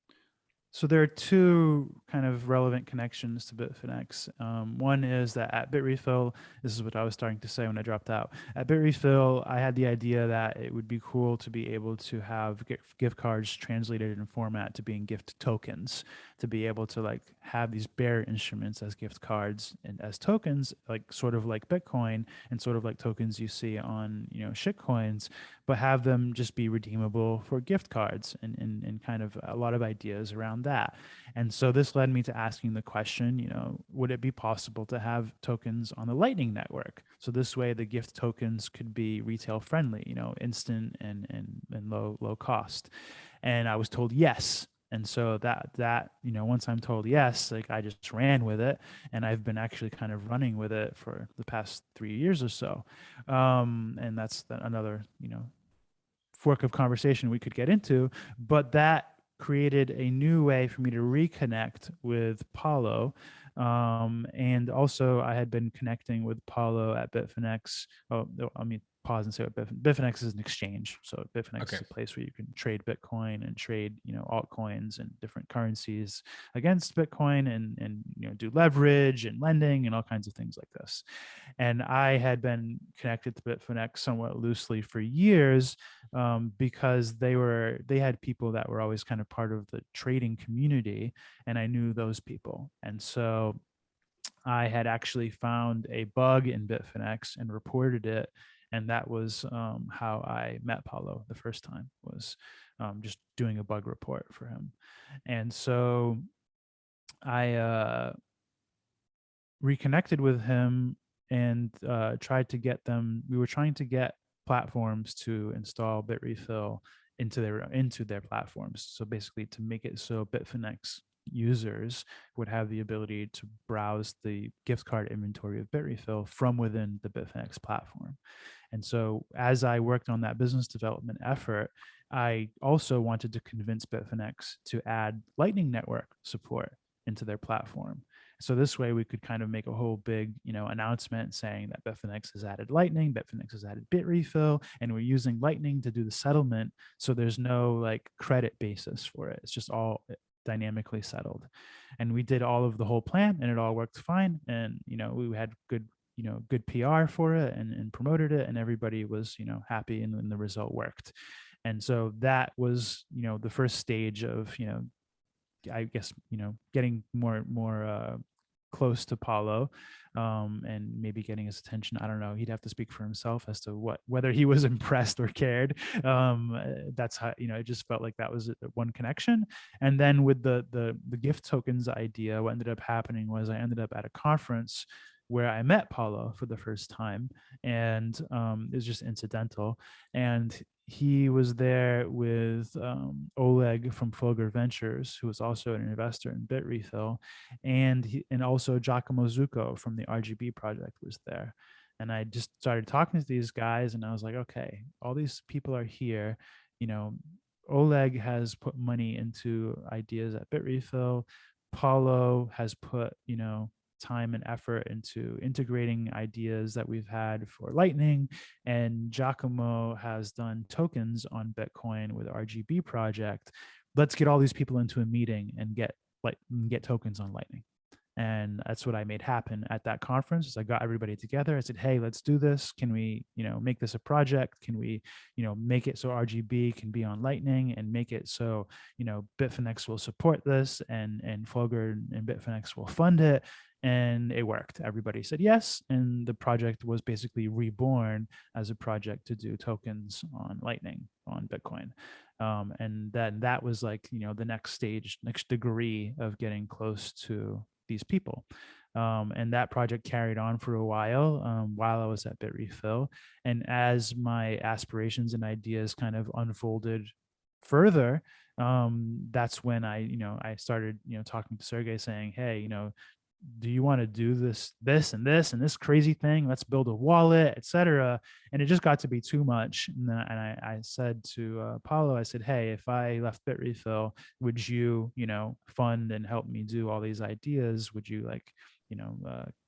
So there are two kind of relevant connections to Bitfinex. One is that at Bitrefill, this is what I was starting to say when I dropped out. At Bitrefill, I had the idea that it would be cool to be able to have gift cards translated in format to being gift tokens, to be able to like have these bearer instruments as gift cards and as tokens, like sort of like Bitcoin and sort of like tokens you see on shitcoins, but have them just be redeemable for gift cards, and kind of a lot of ideas around that. And so this led me to asking the question, would it be possible to have tokens on the Lightning Network? So this way the gift tokens could be retail friendly, instant and low cost. And I was told yes. And so that once I'm told yes, like I just ran with it, and I've been actually kind of running with it for the past 3 years or so. And that's another fork of conversation we could get into, but that created a new way for me to reconnect with Paulo, And also I had been connecting with Paulo at Bitfinex. Oh, I mean, pause and say what Bitfinex is an exchange. So Bitfinex Okay. is a place where you can trade Bitcoin and trade, altcoins and different currencies against Bitcoin, and do leverage and lending and all kinds of things like this. And I had been connected to Bitfinex somewhat loosely for years, because they had people that were always kind of part of the trading community, and I knew those people. And so I had actually found a bug in Bitfinex and reported it. And that was how I met Paulo the first time, was just doing a bug report for him. And so I reconnected with him and tried to get them. We were trying to get platforms to install Bitrefill into their platforms. So basically, to make it so Bitfinex users would have the ability to browse the gift card inventory of Bitrefill from within the Bitfinex platform. And so, as I worked on that business development effort, I also wanted to convince Bitfinex to add Lightning Network support into their platform. So this way we could kind of make a whole big, announcement saying that Bitfinex has added Lightning, Bitfinex has added Bitrefill, and we're using Lightning to do the settlement. So there's no like credit basis for it. It's just all dynamically settled. And we did all of the whole plan, and it all worked fine. And we had good PR for it, and promoted it, and everybody was happy, and the result worked. And so that was the first stage of I guess getting more close to Paulo, and maybe getting his attention. I don't know. He'd have to speak for himself as to whether he was impressed or cared. That's how it just felt like that was one connection. And then with the gift tokens idea, what ended up happening was I ended up at a conference where I met Paulo for the first time, and it was just incidental. And he was there with Oleg from Fulgur Ventures, who was also an investor in Bitrefill, and also Giacomo Zucco from the RGB project was there. And I just started talking to these guys, and I was like, okay, all these people are here. Oleg has put money into ideas at Bitrefill. Paulo has put time and effort into integrating ideas that we've had for Lightning, and Giacomo has done tokens on Bitcoin with RGB project. Let's get all these people into a meeting and get tokens on Lightning. And that's what I made happen at that conference. Is I got everybody together. I said, hey, let's do this. Can we make this a project? Can we make it so RGB can be on Lightning, and make it so Bitfinex will support this, and Fulgur and Bitfinex will fund it? And it worked. Everybody said yes, and the project was basically reborn as a project to do tokens on Lightning on Bitcoin. And then that was like the next stage, next degree of getting close to these people. And that project carried on for a while I was at Bitrefill. And as my aspirations and ideas kind of unfolded further, that's when I started talking to Sergey, saying, hey, do you want to do this and this crazy thing? Let's build a wallet, etc. And it just got to be too much. And I said to Paulo, I said, hey, if I left Bitrefill, would you, fund and help me do all these ideas? Would you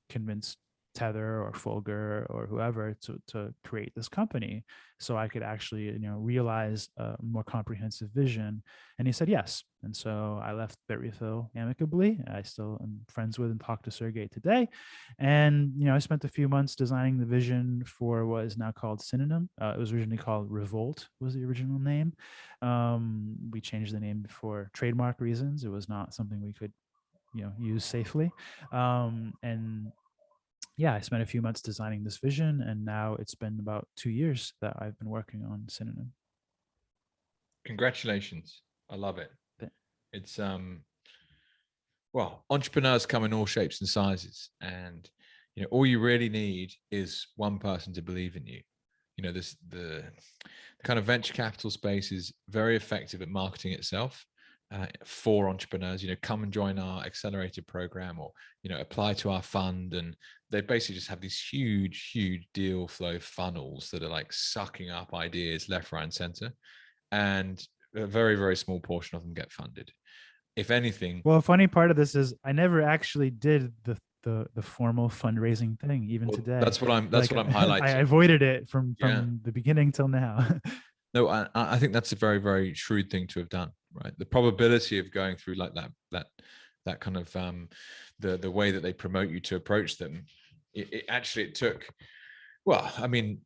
convince Tether or Fulgur or whoever to create this company so I could actually realize a more comprehensive vision? And he said yes. And so I left Bitrefill amicably. I still am friends with and talk to Sergey today. And I spent a few months designing the vision for what is now called Synonym. It was originally called Revolt, was the original name. We changed the name for trademark reasons. It was not something we could use safely. And yeah, I spent a few months designing this vision, and now it's been about 2 years that I've been working on Synonym. Congratulations. I love it. It's well, entrepreneurs come in all shapes and sizes, and all you really need is one person to believe in you. The kind of venture capital space is very effective at marketing itself. For entrepreneurs, come and join our accelerated program, or apply to our fund, and they basically just have these huge deal flow funnels that are like sucking up ideas left, right, and center, and a very small portion of them get funded. if anything. Well, a funny part of this is I never actually did the formal fundraising thing even today. That's what I'm I highlighting. avoided it from Yeah. the beginning till now. No, I think that's a very, very shrewd thing to have done, right? The probability of going through like that kind of the way that they promote you to approach them, it actually it took. Well, I mean,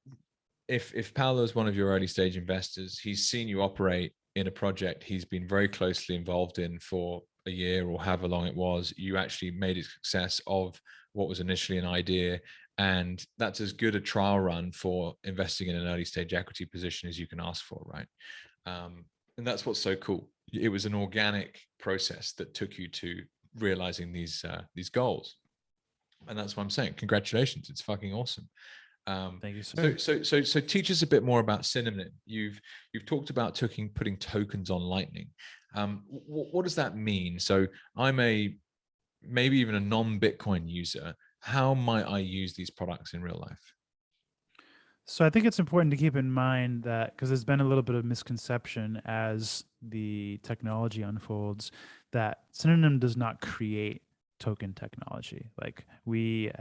if Paolo is one of your early stage investors, he's seen you operate in a project he's been very closely involved in for a year or however long it was. You actually made a success of what was initially an idea, and that's as good a trial run for investing in an early stage equity position as you can ask for, right? And that's what's so cool. It was an organic process that took you to realizing these goals, and that's what I'm saying. Congratulations, it's fucking awesome. Thank you, sir. So teach us a bit more about Synonym. You've talked about putting tokens on Lightning. What does that mean? So I'm maybe even a non-Bitcoin user. How might I use these products in real life? So I think it's important to keep in mind that, because there's been a little bit of misconception as the technology unfolds, that Synonym does not create token technology. Like we've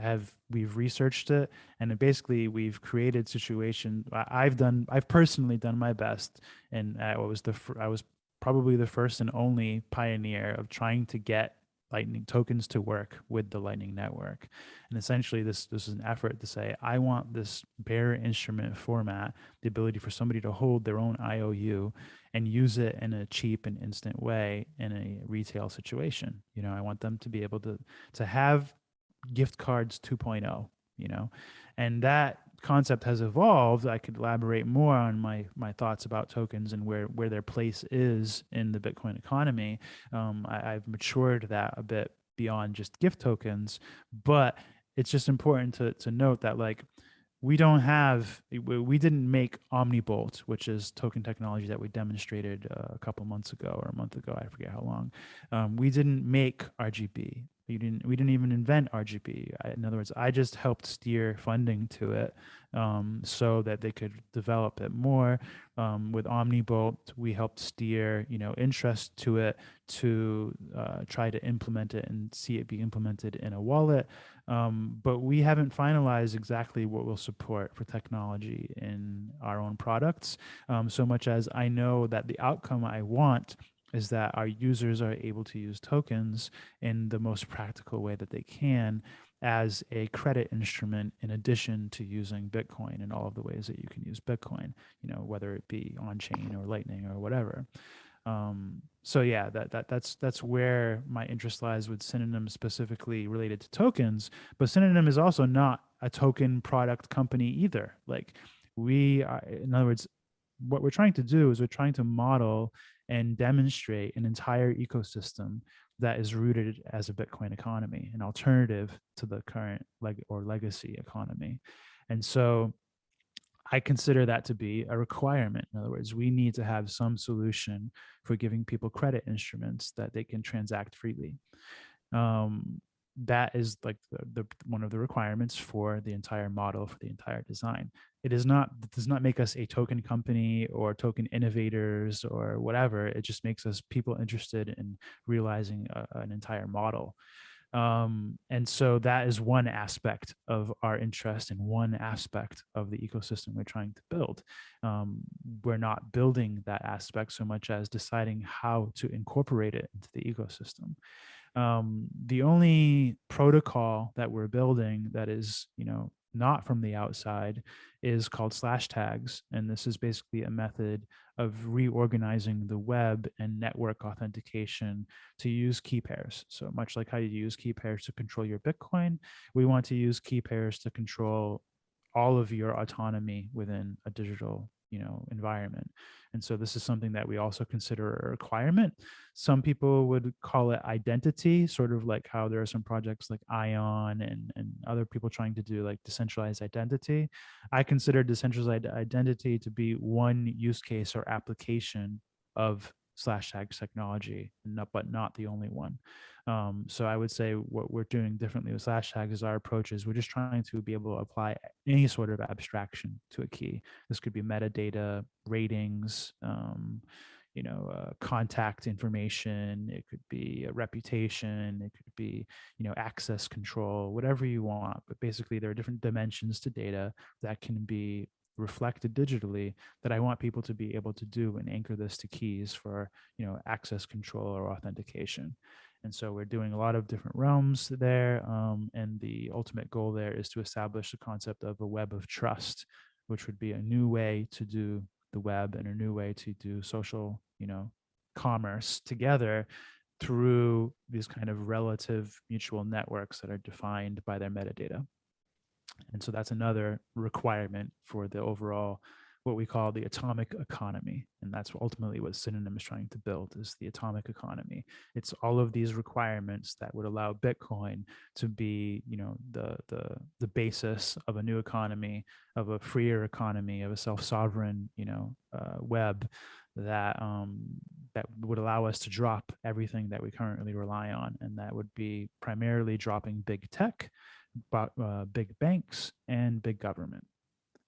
researched it, and basically we've created situation. I've personally done my best, and I was probably the first and only pioneer of trying to get Lightning tokens to work with the Lightning Network. And essentially this is an effort to say, I want this bearer instrument format, the ability for somebody to hold their own IOU and use it in a cheap and instant way in a retail situation. I want them to be able to have gift cards 2.0, and that concept has evolved. I could elaborate more on my thoughts about tokens and where their place is in the Bitcoin economy. I've matured that a bit beyond just gift tokens, but it's just important to note that like we didn't make Omnibolt, which is token technology that we demonstrated a couple months ago or a month ago. I forget how long. We didn't make RGB. We didn't even invent RGB. In other words, I just helped steer funding to it so that they could develop it more. With Omnibolt, we helped steer interest to it to try to implement it and see it be implemented in a wallet. But we haven't finalized exactly what we'll support for technology in our own products, so much as I know that the outcome I want is that our users are able to use tokens in the most practical way that they can as a credit instrument in addition to using Bitcoin in all of the ways that you can use Bitcoin, whether it be on chain or Lightning or whatever. So yeah, that's where my interest lies with Synonym, specifically related to tokens. But Synonym is also not a token product company either. Like we are, in other words, what we're trying to do is we're trying to model and demonstrate an entire ecosystem that is rooted as a Bitcoin economy, an alternative to the current legacy economy. And so I consider that to be a requirement. In other words, we need to have some solution for giving people credit instruments that they can transact freely. That is like the one of the requirements for the entire model, for the entire design. It does not make us a token company or token innovators or whatever. It just makes us people interested in realizing an entire model. And so that is one aspect of our interest and one aspect of the ecosystem we're trying to build. We're not building that aspect so much as deciding how to incorporate it into the ecosystem. The only protocol that we're building that is, not from the outside is called /tags. And this is basically a method of reorganizing the web and network authentication to use key pairs. So much like how you use key pairs to control your Bitcoin, we want to use key pairs to control all of your autonomy within a digital environment. And so this is something that we also consider a requirement. Some people would call it identity, sort of like how there are some projects like Ion and other people trying to do like decentralized identity. I consider decentralized identity to be one use case or application of /tags technology, but not the only one. So I would say what we're doing differently with /tags is our approach is we're just trying to be able to apply any sort of abstraction to a key. This could be metadata, ratings, contact information, it could be a reputation, it could be, access control, whatever you want. But basically, there are different dimensions to data that can be reflected digitally that I want people to be able to do and anchor this to keys for, access control or authentication. And so we're doing a lot of different realms there. And the ultimate goal there is to establish the concept of a web of trust, which would be a new way to do the web and a new way to do social, commerce together through these kind of relative mutual networks that are defined by their metadata. And so that's another requirement for the overall, what we call the atomic economy. And that's ultimately what Synonym is trying to build, is the atomic economy. It's all of these requirements that would allow Bitcoin to be, the basis of a new economy, of a freer economy, of a self-sovereign, web that that would allow us to drop everything that we currently rely on. And that would be primarily dropping big tech, big banks, and big government.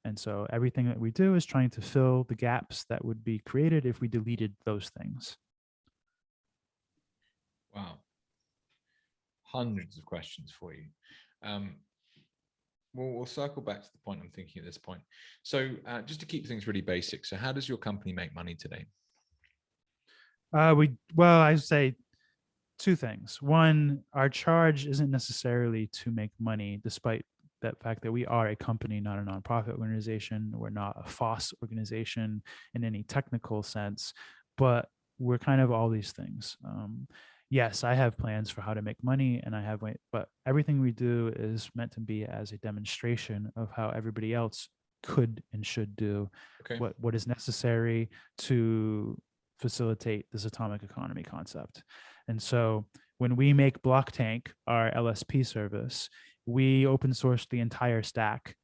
And so everything that we do is trying to fill the gaps that would be created if we deleted those things. Wow. Hundreds of questions for you. We'll circle back to the point I'm thinking at this point. So just to keep things really basic, so how does your company make money today? I say two things. One, our charge isn't necessarily to make money, despite that fact that we are a company, not a nonprofit organization. We're not a FOSS organization in any technical sense, but we're kind of all these things. Yes, I have plans for how to make money, and but everything we do is meant to be as a demonstration of how everybody else could and should do what is necessary to facilitate this atomic economy concept. And so when we make BlockTank, our LSP service, we open source the entire stack,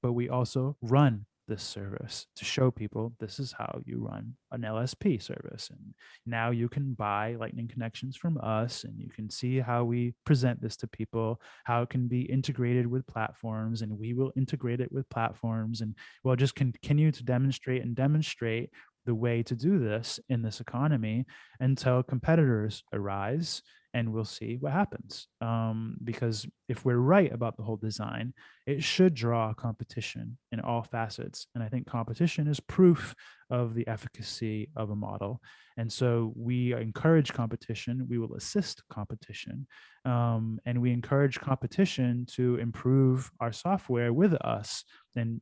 but we also run this service to show people this is how you run an LSP service. And now you can buy Lightning connections from us, and you can see how we present this to people, how it can be integrated with platforms, and we will integrate it with platforms, and we'll just continue to demonstrate the way to do this in this economy until competitors arise, and we'll see what happens. Because if we're right about the whole design, it should draw competition in all facets. And I think competition is proof of the efficacy of a model. And so we encourage competition. We will assist competition. And we encourage competition to improve our software with us and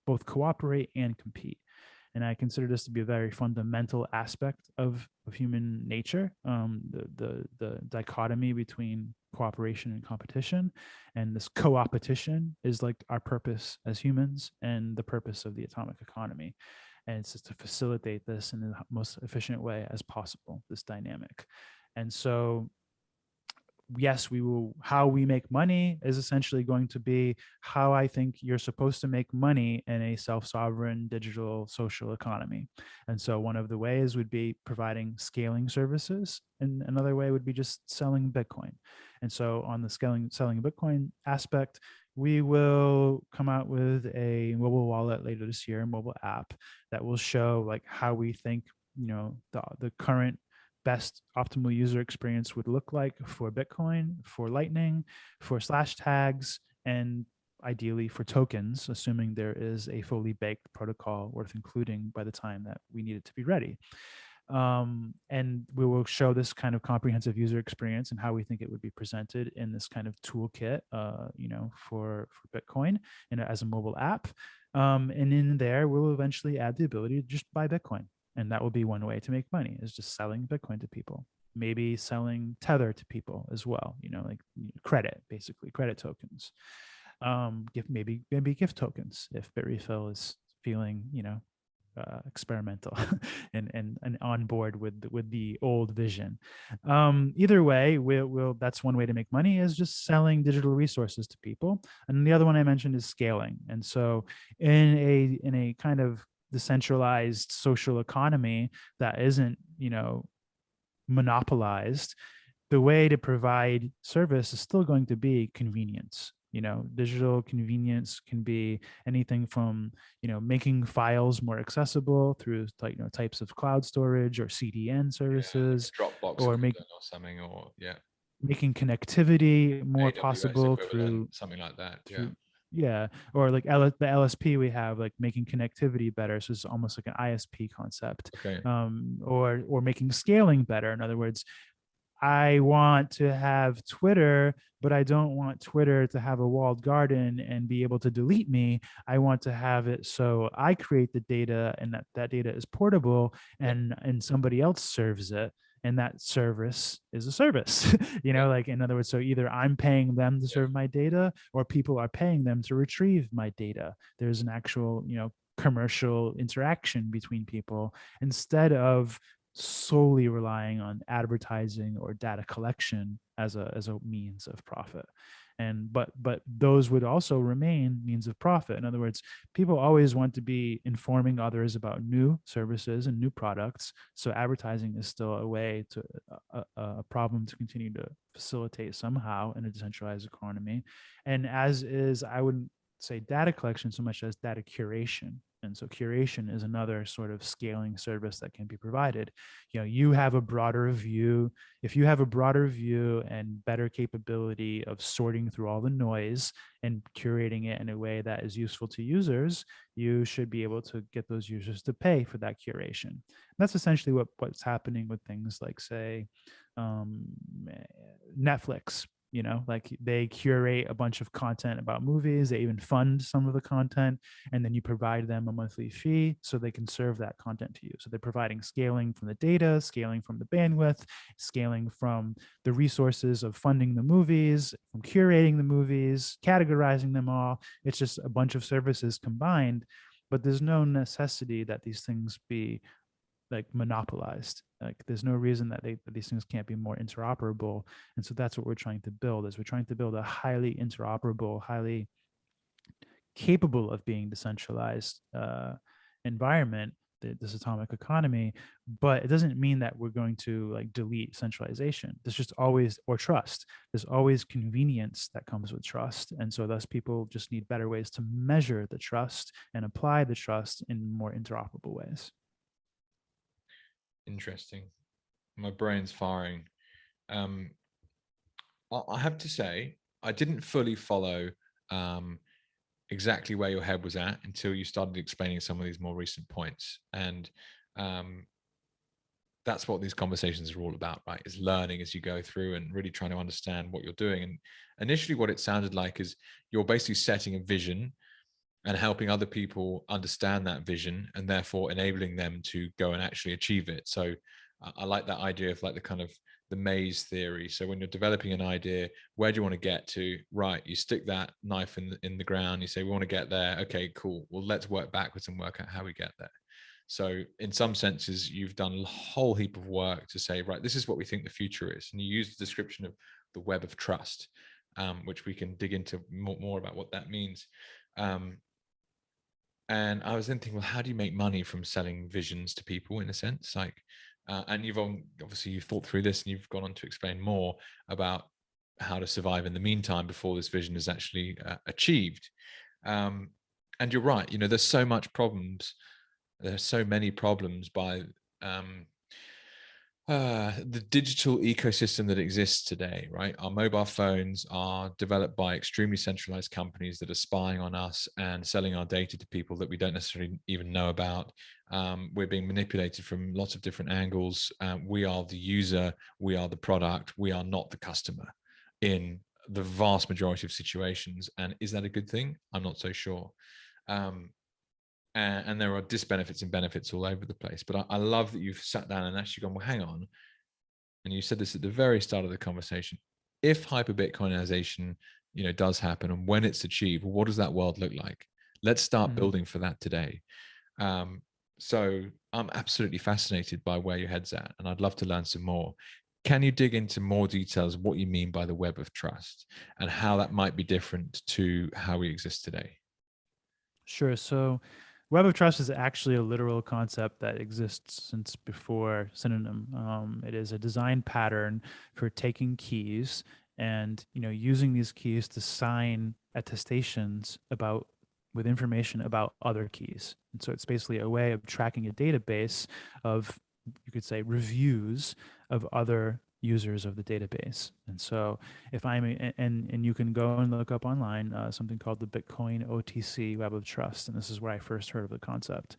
both cooperate and compete. And I consider this to be a very fundamental aspect of human nature, the dichotomy between cooperation and competition. And this co-opetition is like our purpose as humans and the purpose of the atomic economy. And it's just to facilitate this in the most efficient way as possible, this dynamic. And so yes, how we make money is essentially going to be how I think you're supposed to make money in a self-sovereign digital social economy. And so one of the ways would be providing scaling services, and another way would be just selling Bitcoin. And so on the selling Bitcoin aspect, we will come out with a mobile wallet later this year, a mobile app that will show like how we think, the current best optimal user experience would look like for Bitcoin, for Lightning, for slash tags, and ideally for tokens, assuming there is a fully baked protocol worth including by the time that we need it to be ready. And we will show this kind of comprehensive user experience and how we think it would be presented in this kind of toolkit, for Bitcoin and as a mobile app. And in there, we'll eventually add the ability to just buy Bitcoin. And that will be one way to make money, is just selling Bitcoin to people. Maybe selling Tether to people as well, like credit, basically credit tokens. Maybe gift tokens if Bitrefill is feeling, experimental and on board with the old vision. Either way, we'll that's one way to make money, is just selling digital resources to people. And the other one I mentioned is scaling. And so in a kind of decentralized social economy that isn't, monopolized, the way to provide service is still going to be convenience. Digital convenience can be anything from, making files more accessible through like, types of cloud storage or CDN services, like a Dropbox or equivalent or something, or making connectivity more AWS possible equivalent, something like that. through yeah, or like the LSP we have, like making connectivity better, so it's almost like an ISP concept. Okay. Or making scaling better. In other words, I want to have Twitter, but I don't want Twitter to have a walled garden and be able to delete me. I want to have it so I create the data, and that data is portable, and somebody else serves it, and that service is a service. Like, in other words, so either I'm paying them to serve my data, or people are paying them to retrieve my data. There's an actual, commercial interaction between people, instead of solely relying on advertising or data collection as a means of profit. And but those would also remain means of profit. In other words, people always want to be informing others about new services and new products, so advertising is still a way to a problem to continue to facilitate somehow in a decentralized economy. And as is, I wouldn't say data collection so much as data curation. And so curation is another sort of scaling service that can be provided. You have a broader view. If you have a broader view and better capability of sorting through all the noise and curating it in a way that is useful to users, you should be able to get those users to pay for that curation. And that's essentially what's happening with things like, say, Netflix. Like, they curate a bunch of content about movies. They even fund some of the content, and then you provide them a monthly fee so they can serve that content to you. So they're providing scaling from the data, scaling from the bandwidth, scaling from the resources of funding the movies, from curating the movies, categorizing them all. It's just a bunch of services combined, but there's no necessity that these things be like monopolized. Like, there's no reason that these things can't be more interoperable. And so that's what we're trying to build. Is we're trying to build a highly interoperable, highly capable of being decentralized environment, this atomic economy. But it doesn't mean that we're going to like delete centralization. There's just always, or trust, there's always convenience that comes with trust. And so thus people just need better ways to measure the trust and apply the trust in more interoperable ways. Interesting. My brain's firing. I have to say, I didn't fully follow exactly where your head was at until you started explaining some of these more recent points. And that's what these conversations are all about, right? Is learning as you go through and really trying to understand what you're doing. And initially what it sounded like is you're basically setting a vision and helping other people understand that vision, and therefore enabling them to go and actually achieve it. So I like that idea of like the kind of the maze theory. So when you're developing an idea, where do you want to get to? Right, you stick that knife in the ground. You say, we want to get there. Okay, cool. Well, let's work backwards and work out how we get there. So in some senses, you've done a whole heap of work to say, right, this is what we think the future is. And you use the description of the web of trust, which we can dig into more about what that means. And I was then thinking, well, how do you make money from selling visions to people, in a sense? Like, and you've obviously you've thought through this, and you've gone on to explain more about how to survive in the meantime before this vision is actually achieved. And you're right. There's so much problems. There's so many problems by the digital ecosystem that exists today, right? Our mobile phones are developed by extremely centralized companies that are spying on us and selling our data to people that we don't necessarily even know about. We're being manipulated from lots of different angles. We are the user, we are the product, we are not the customer in the vast majority of situations. And is that a good thing? I'm not so sure. And there are disbenefits and benefits all over the place. But I love that you've sat down and actually gone, well, hang on. And you said this at the very start of the conversation. If hyper-Bitcoinization, does happen, and when it's achieved, what does that world look like? Let's start building for that today. So I'm absolutely fascinated by where your head's at, and I'd love to learn some more. Can you dig into more details of what you mean by the web of trust and how that might be different to how we exist today? Sure. So web of trust is actually a literal concept that exists since before Synonym. It is a design pattern for taking keys and using these keys to sign attestations about with information about other keys. And so it's basically a way of tracking a database of, you could say, reviews of other users of the database. And so if and you can go and look up online something called the Bitcoin OTC Web of Trust, and this is where I first heard of the concept.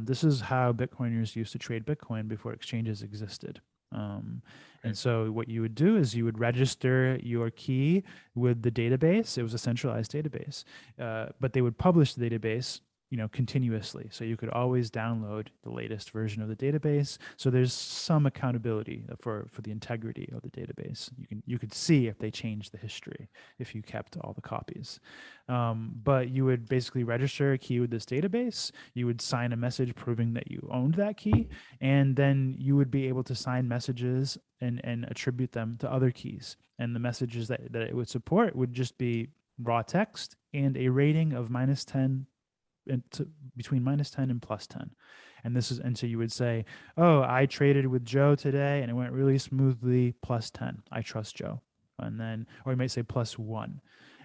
This is how Bitcoiners used to trade Bitcoin before exchanges existed. And so what you would do is you would register your key with the database. It was a centralized database, but they would publish the database continuously. So you could always download the latest version of the database. So there's some accountability for the integrity of the database. You could see if they changed the history if you kept all the copies. But you would basically register a key with this database. You would sign a message proving that you owned that key, and then you would be able to sign messages and attribute them to other keys. And the messages that it would support would just be raw text and a rating of -10 between -10 and +10. And so you would say, oh, I traded with Joe today and it went really smoothly, +10. I trust Joe. And then, or you might say +1.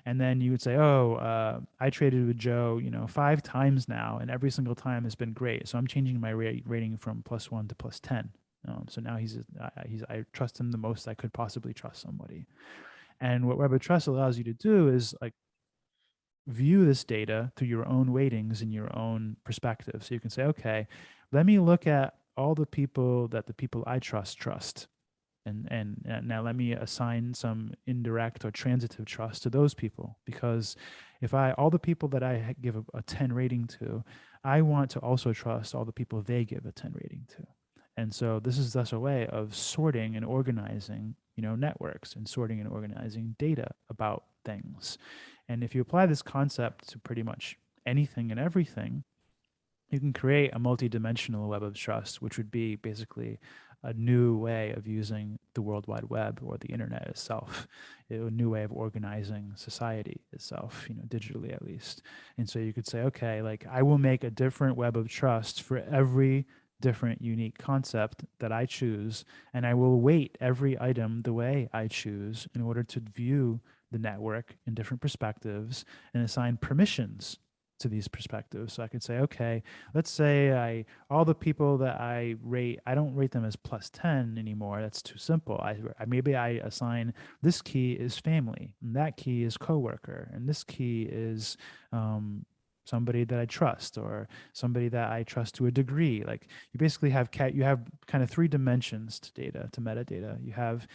And then you would say, oh, I traded with Joe, 5 times now, and every single time has been great. So I'm changing my rating from +1 to +10. So now I trust him the most I could possibly trust somebody. And what Web of Trust allows you to do is like view this data through your own weightings and your own perspective. So you can say, okay, let me look at all the people that the people I trust. And now let me assign some indirect or transitive trust to those people, because if all the people that I give a 10 rating to, I want to also trust all the people they give a 10 rating to. And so this is thus a way of sorting and organizing, networks, and sorting and organizing data about things. And if you apply this concept to pretty much anything and everything, you can create a multi-dimensional web of trust, which would be basically a new way of using the World Wide Web or the internet itself, a new way of organizing society itself, digitally at least. And so you could say, okay, like I will make a different web of trust for every different unique concept that I choose, and I will weight every item the way I choose in order to view the network in different perspectives and assign permissions to these perspectives. So I could say, okay, let's say all the people that I rate, I don't rate them as +10 anymore. That's too simple. Maybe I assign this key is family, and that key is coworker, and this key is somebody that I trust, or somebody that I trust to a degree. Like you basically have kind of 3 dimensions to data, to metadata. You have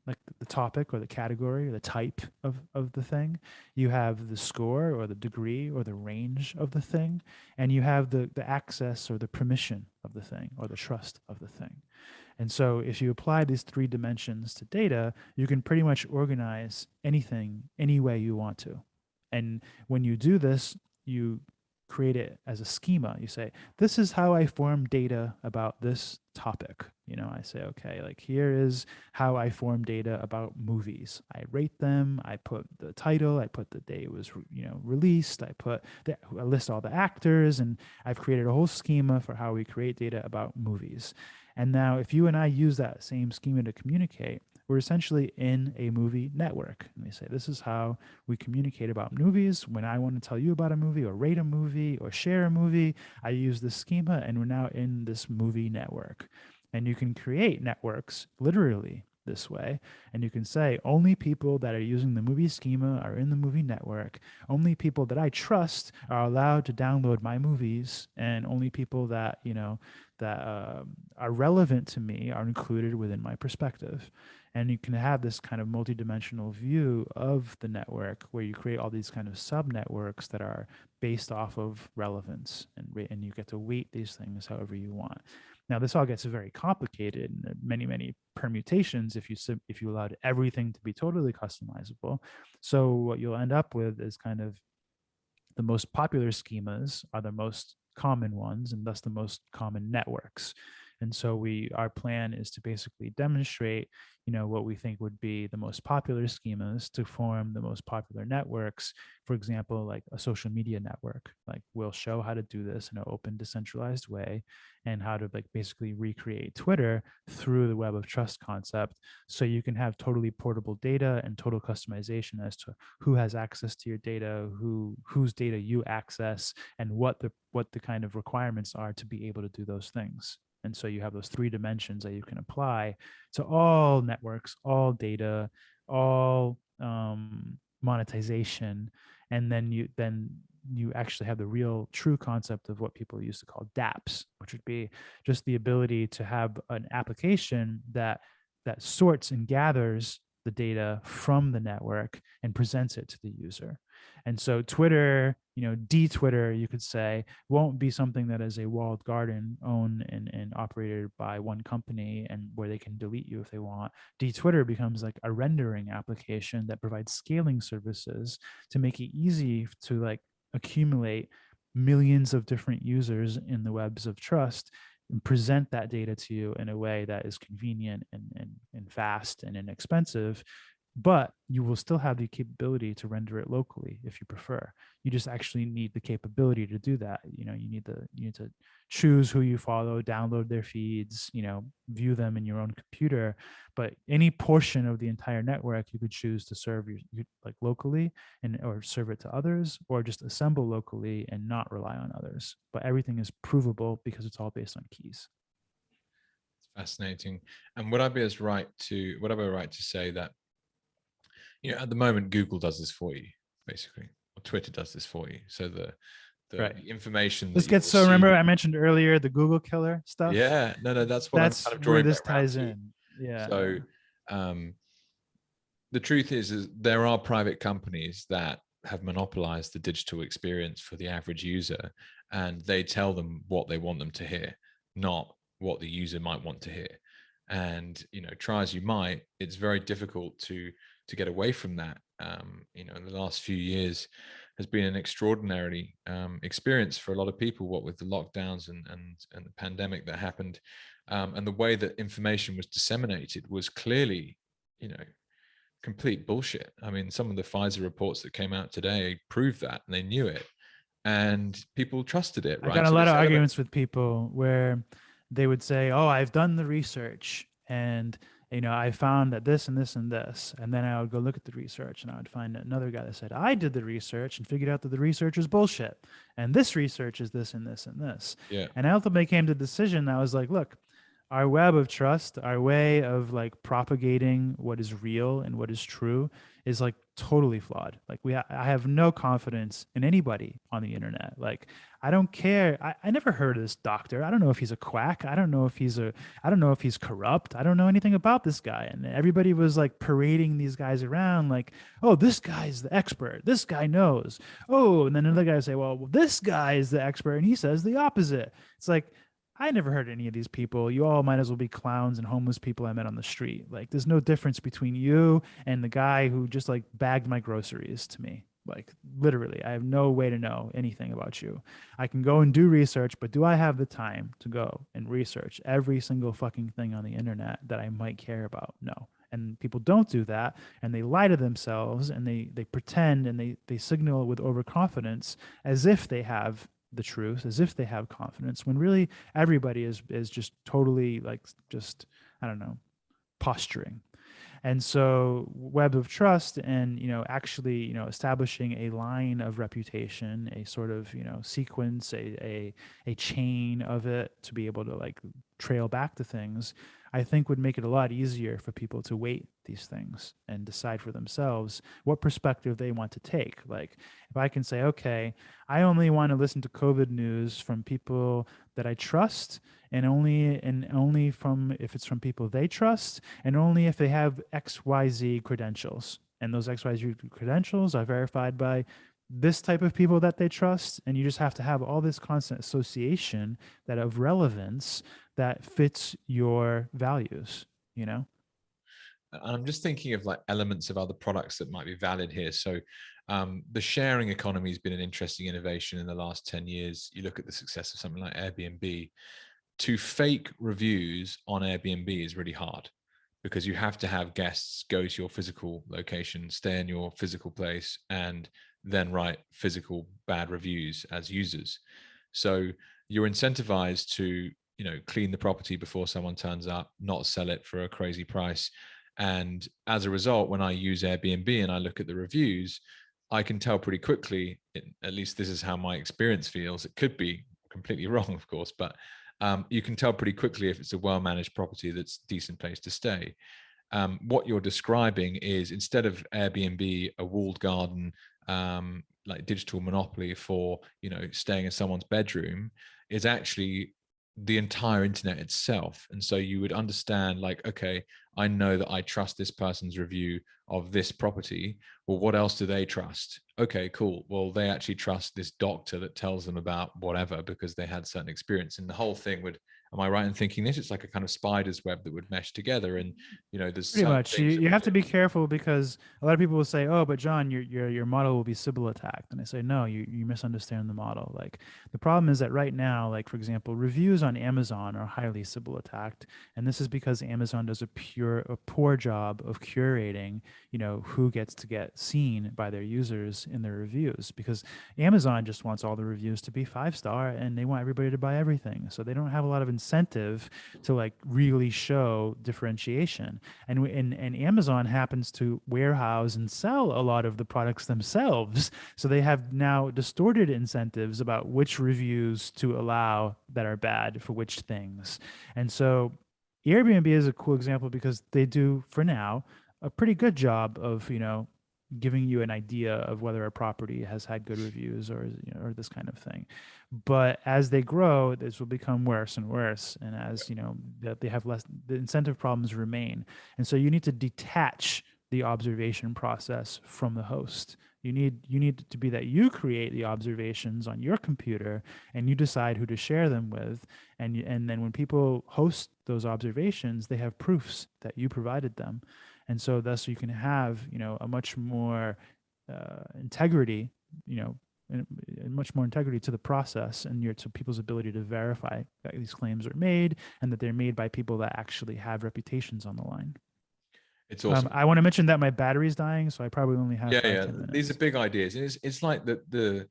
like the topic or the category or the type of the thing. You have the score or the degree or the range of the thing, and you have the access or the permission of the thing or the trust of the thing. And so if you apply these 3 dimensions to data, you can pretty much organize anything any way you want to. And when you do this, you create it as a schema. You say, this is how I form data about this topic. I say, okay, like here is how I form data about movies. I rate them. I put the title. I put the day it was, released. I list all the actors, and I've created a whole schema for how we create data about movies. And now if you and I use that same schema to communicate, we're essentially in a movie network. And they say, this is how we communicate about movies. When I want to tell you about a movie or rate a movie or share a movie, I use this schema, and we're now in this movie network. And you can create networks literally this way. And you can say, only people that are using the movie schema are in the movie network. Only people that I trust are allowed to download my movies. And only people that, that are relevant to me are included within my perspective. And you can have this kind of multidimensional view of the network where you create all these kind of sub-networks that are based off of relevance, and you get to weight these things however you want. Now, this all gets very complicated, and many, many permutations if you allowed everything to be totally customizable. So what you'll end up with is kind of the most popular schemas are the most common ones, and thus the most common networks. And so our plan is to basically demonstrate, what we think would be the most popular schemas to form the most popular networks. For example, like a social media network, like we'll show how to do this in an open, decentralized way, and how to like basically recreate Twitter through the web of trust concept. So you can have totally portable data and total customization as to who has access to your data, whose data you access, and what the kind of requirements are to be able to do those things. And so you have those 3 dimensions that you can apply to all networks, all data, all monetization. And then you actually have the real true concept of what people used to call dApps, which would be just the ability to have an application that sorts and gathers the data from the network and presents it to the user. And so Twitter, de-Twitter, you could say, won't be something that is a walled garden owned and operated by one company and where they can delete you if they want. De-Twitter becomes like a rendering application that provides scaling services to make it easy to like accumulate millions of different users in the webs of trust and present that data to you in a way that is convenient and fast and inexpensive. But you will still have the capability to render it locally if you prefer. You just actually need the capability to do that. You need to choose who you follow, download their feeds, view them in your own computer. But any portion of the entire network you could choose to serve you like locally or serve it to others, or just assemble locally and not rely on others. But everything is provable because it's all based on keys. It's fascinating. And would I be right to say that, at the moment, Google does this for you, basically, or Twitter does this for you. So the Right. information This that gets so. Remember, I mentioned earlier the Google killer stuff. Yeah, no, that's what That's I'm kind of where drawing this back around ties to. in. Yeah. So, the truth is there are private companies that have monopolized the digital experience for the average user, and they tell them what they want them to hear, not what the user might want to hear. And try as you might, it's very difficult to get away from that. In the last few years has been an extraordinary experience for a lot of people, what with the lockdowns and the pandemic that happened, and the way that information was disseminated was clearly complete bullshit. I mean, some of the Pfizer reports that came out today proved that, and they knew it, and people trusted it, I right? got a So lot this of element, arguments with people where they would say, "Oh, I've done the research and I found that this and this and this." And then I would go look at the research and I would find another guy that said, "I did the research and figured out that the research is bullshit. And this research is this and this and this." yeah, And I ultimately came to the decision that I was like, look, our web of trust, our way of like propagating what is real and what is true is like totally flawed. Like I have no confidence in anybody on the internet. Like I don't care. I never heard of this doctor. I don't know if he's a quack. I don't know if he's corrupt. I don't know anything about this guy. And everybody was like parading these guys around like, oh, this guy's the expert. This guy knows. Oh, and then another guy would say, well, this guy is the expert and he says the opposite. It's like, I never heard any of these people. You all might as well be clowns and homeless people I met on the street. Like, there's no difference between you and the guy who just like bagged my groceries to me. Like, literally, I have no way to know anything about you. I can go and do research, but do I have the time to go and research every single fucking thing on the internet that I might care about? No. And people don't do that, and they lie to themselves, and they pretend, and they signal with overconfidence as if they have the truth, as if they have confidence, when really everybody is just totally like just, I don't know, posturing. And so web of trust and actually establishing a line of reputation, a sort of sequence, a chain of it to be able to like trail back to things, I think would make it a lot easier for people to weight these things and decide for themselves what perspective they want to take. Like if I can say, okay, I only want to listen to COVID news from people that I trust, and only from if it's from people they trust, and only if they have XYZ credentials. And those XYZ credentials are verified by this type of people that they trust. And you just have to have all this constant association that of relevance that fits your values, And I'm just thinking of like elements of other products that might be valid here. So the sharing economy has been an interesting innovation in the last 10 years. You look at the success of something like Airbnb. to fake reviews on Airbnb is really hard, because you have to have guests go to your physical location, stay in your physical place, and then write physical bad reviews as users. So you're incentivized to, clean the property before someone turns up, not sell it for a crazy price. And as a result, when I use Airbnb and I look at the reviews, I can tell pretty quickly, at least this is how my experience feels. It could be completely wrong, of course, but you can tell pretty quickly if it's a well-managed property that's a decent place to stay. What you're describing is, instead of Airbnb, a walled garden, like digital monopoly for, staying in someone's bedroom, is actually the entire internet itself. And so you would understand, like, okay, I know that I trust this person's review of this property. Well, what else do they trust? Okay, cool. Well, they actually trust this doctor that tells them about whatever because they had certain experience. And the whole thing would, am I right in thinking this? It's like a kind of spider's web that would mesh together. And, there's Pretty certain much. things You have to be careful, because a lot of people will say, "Oh, but John, your model will be Sybil attacked." And I say, "No, you misunderstand the model." Like, the problem is that right now, like, for example, reviews on Amazon are highly Sybil attacked, and this is because Amazon does a poor job of curating, who gets to get seen by their users in their reviews, because Amazon just wants all the reviews to be 5-star, and they want everybody to buy everything. So they don't have a lot of incentive to, like, really show differentiation. And Amazon happens to warehouse and sell a lot of the products themselves. So they have now distorted incentives about which reviews to allow that are bad for which things. And so Airbnb is a cool example, because they do, for now, a pretty good job of, giving you an idea of whether a property has had good reviews, or, or this kind of thing. But as they grow, this will become worse and worse. And as, that they have less, the incentive problems remain. And so you need to detach the observation process from the host. You need to be that you create the observations on your computer, and you decide who to share them with. And then when people host those observations, they have proofs that you provided them. And so thus you can have, a much more integrity, and much more integrity to the process, and to people's ability to verify that these claims are made, and that they're made by people that actually have reputations on the line. It's awesome. I want to mention that my battery's dying, so I probably only have 10 minutes. These are big ideas. It's like the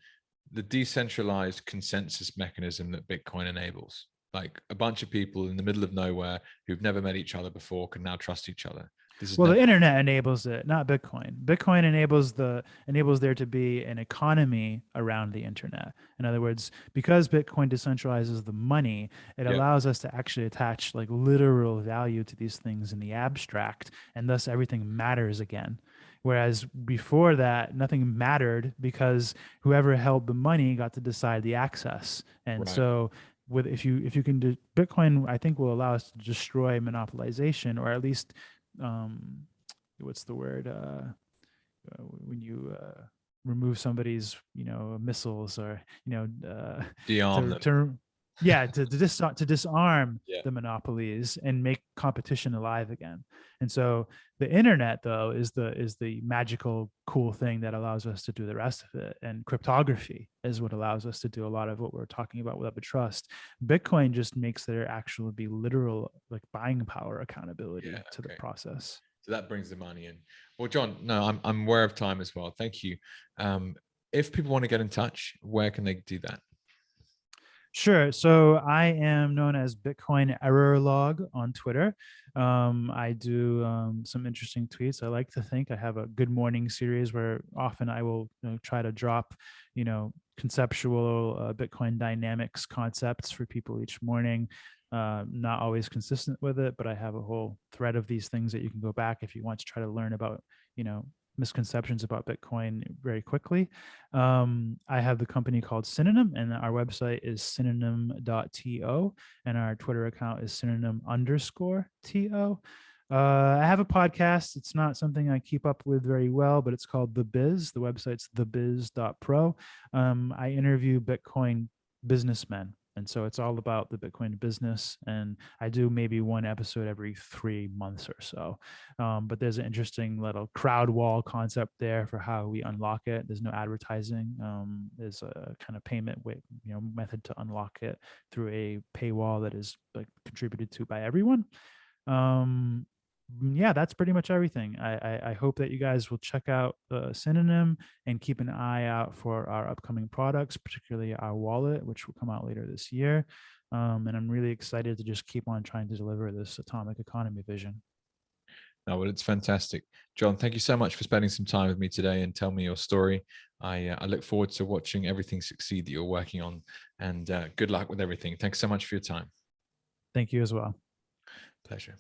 decentralized consensus mechanism that Bitcoin enables. Like, a bunch of people in the middle of nowhere who've never met each other before can now trust each other. Well, the internet enables it, not Bitcoin. Bitcoin enables there to be an economy around the internet. In other words, because Bitcoin decentralizes the money, it allows us to actually attach, like, literal value to these things in the abstract, and thus everything matters again. Whereas before that, nothing mattered, because whoever held the money got to decide the access. And so if you can do Bitcoin, I think will allow us to destroy monopolization, or at least what's the word, when you remove somebody's missiles, or de-arm them. to disarm Yeah. the monopolies and make competition alive again. And so the internet, though, is the magical cool thing that allows us to do the rest of it. And cryptography is what allows us to do a lot of what we're talking about without the trust. Bitcoin just makes there actually be literal, like, buying power accountability to the process. So that brings the money in. Well, John, no, I'm aware of time as well. Thank you. If people want to get in touch, where can they do that? Sure. So I am known as Bitcoin Error Log on Twitter. I do some interesting tweets. I like to think I have a good morning series where often I will try to drop, conceptual Bitcoin dynamics concepts for people each morning. Not always consistent with it, but I have a whole thread of these things that you can go back if you want to try to learn about, misconceptions about Bitcoin very quickly. I have the company called Synonym, and our website is Synonym.to, and our Twitter account is Synonym_to. I have a podcast. It's not something I keep up with very well, but it's called The Biz. The website's thebiz.pro. I interview Bitcoin businessmen And so it's all about the Bitcoin business. And I do maybe one episode every 3 months or so. But there's an interesting little crowd wall concept there for how we unlock it. There's no advertising. There's a kind of payment way, method to unlock it through a paywall that is like contributed to by everyone. Yeah, that's pretty much everything. I hope that you guys will check out Synonym and keep an eye out for our upcoming products, particularly our wallet, which will come out later this year. And I'm really excited to just keep on trying to deliver this atomic economy vision. No, well, it's fantastic. John, thank you so much for spending some time with me today and tell me your story. I look forward to watching everything succeed that you're working on, and good luck with everything. Thanks so much for your time. Thank you as well. Pleasure.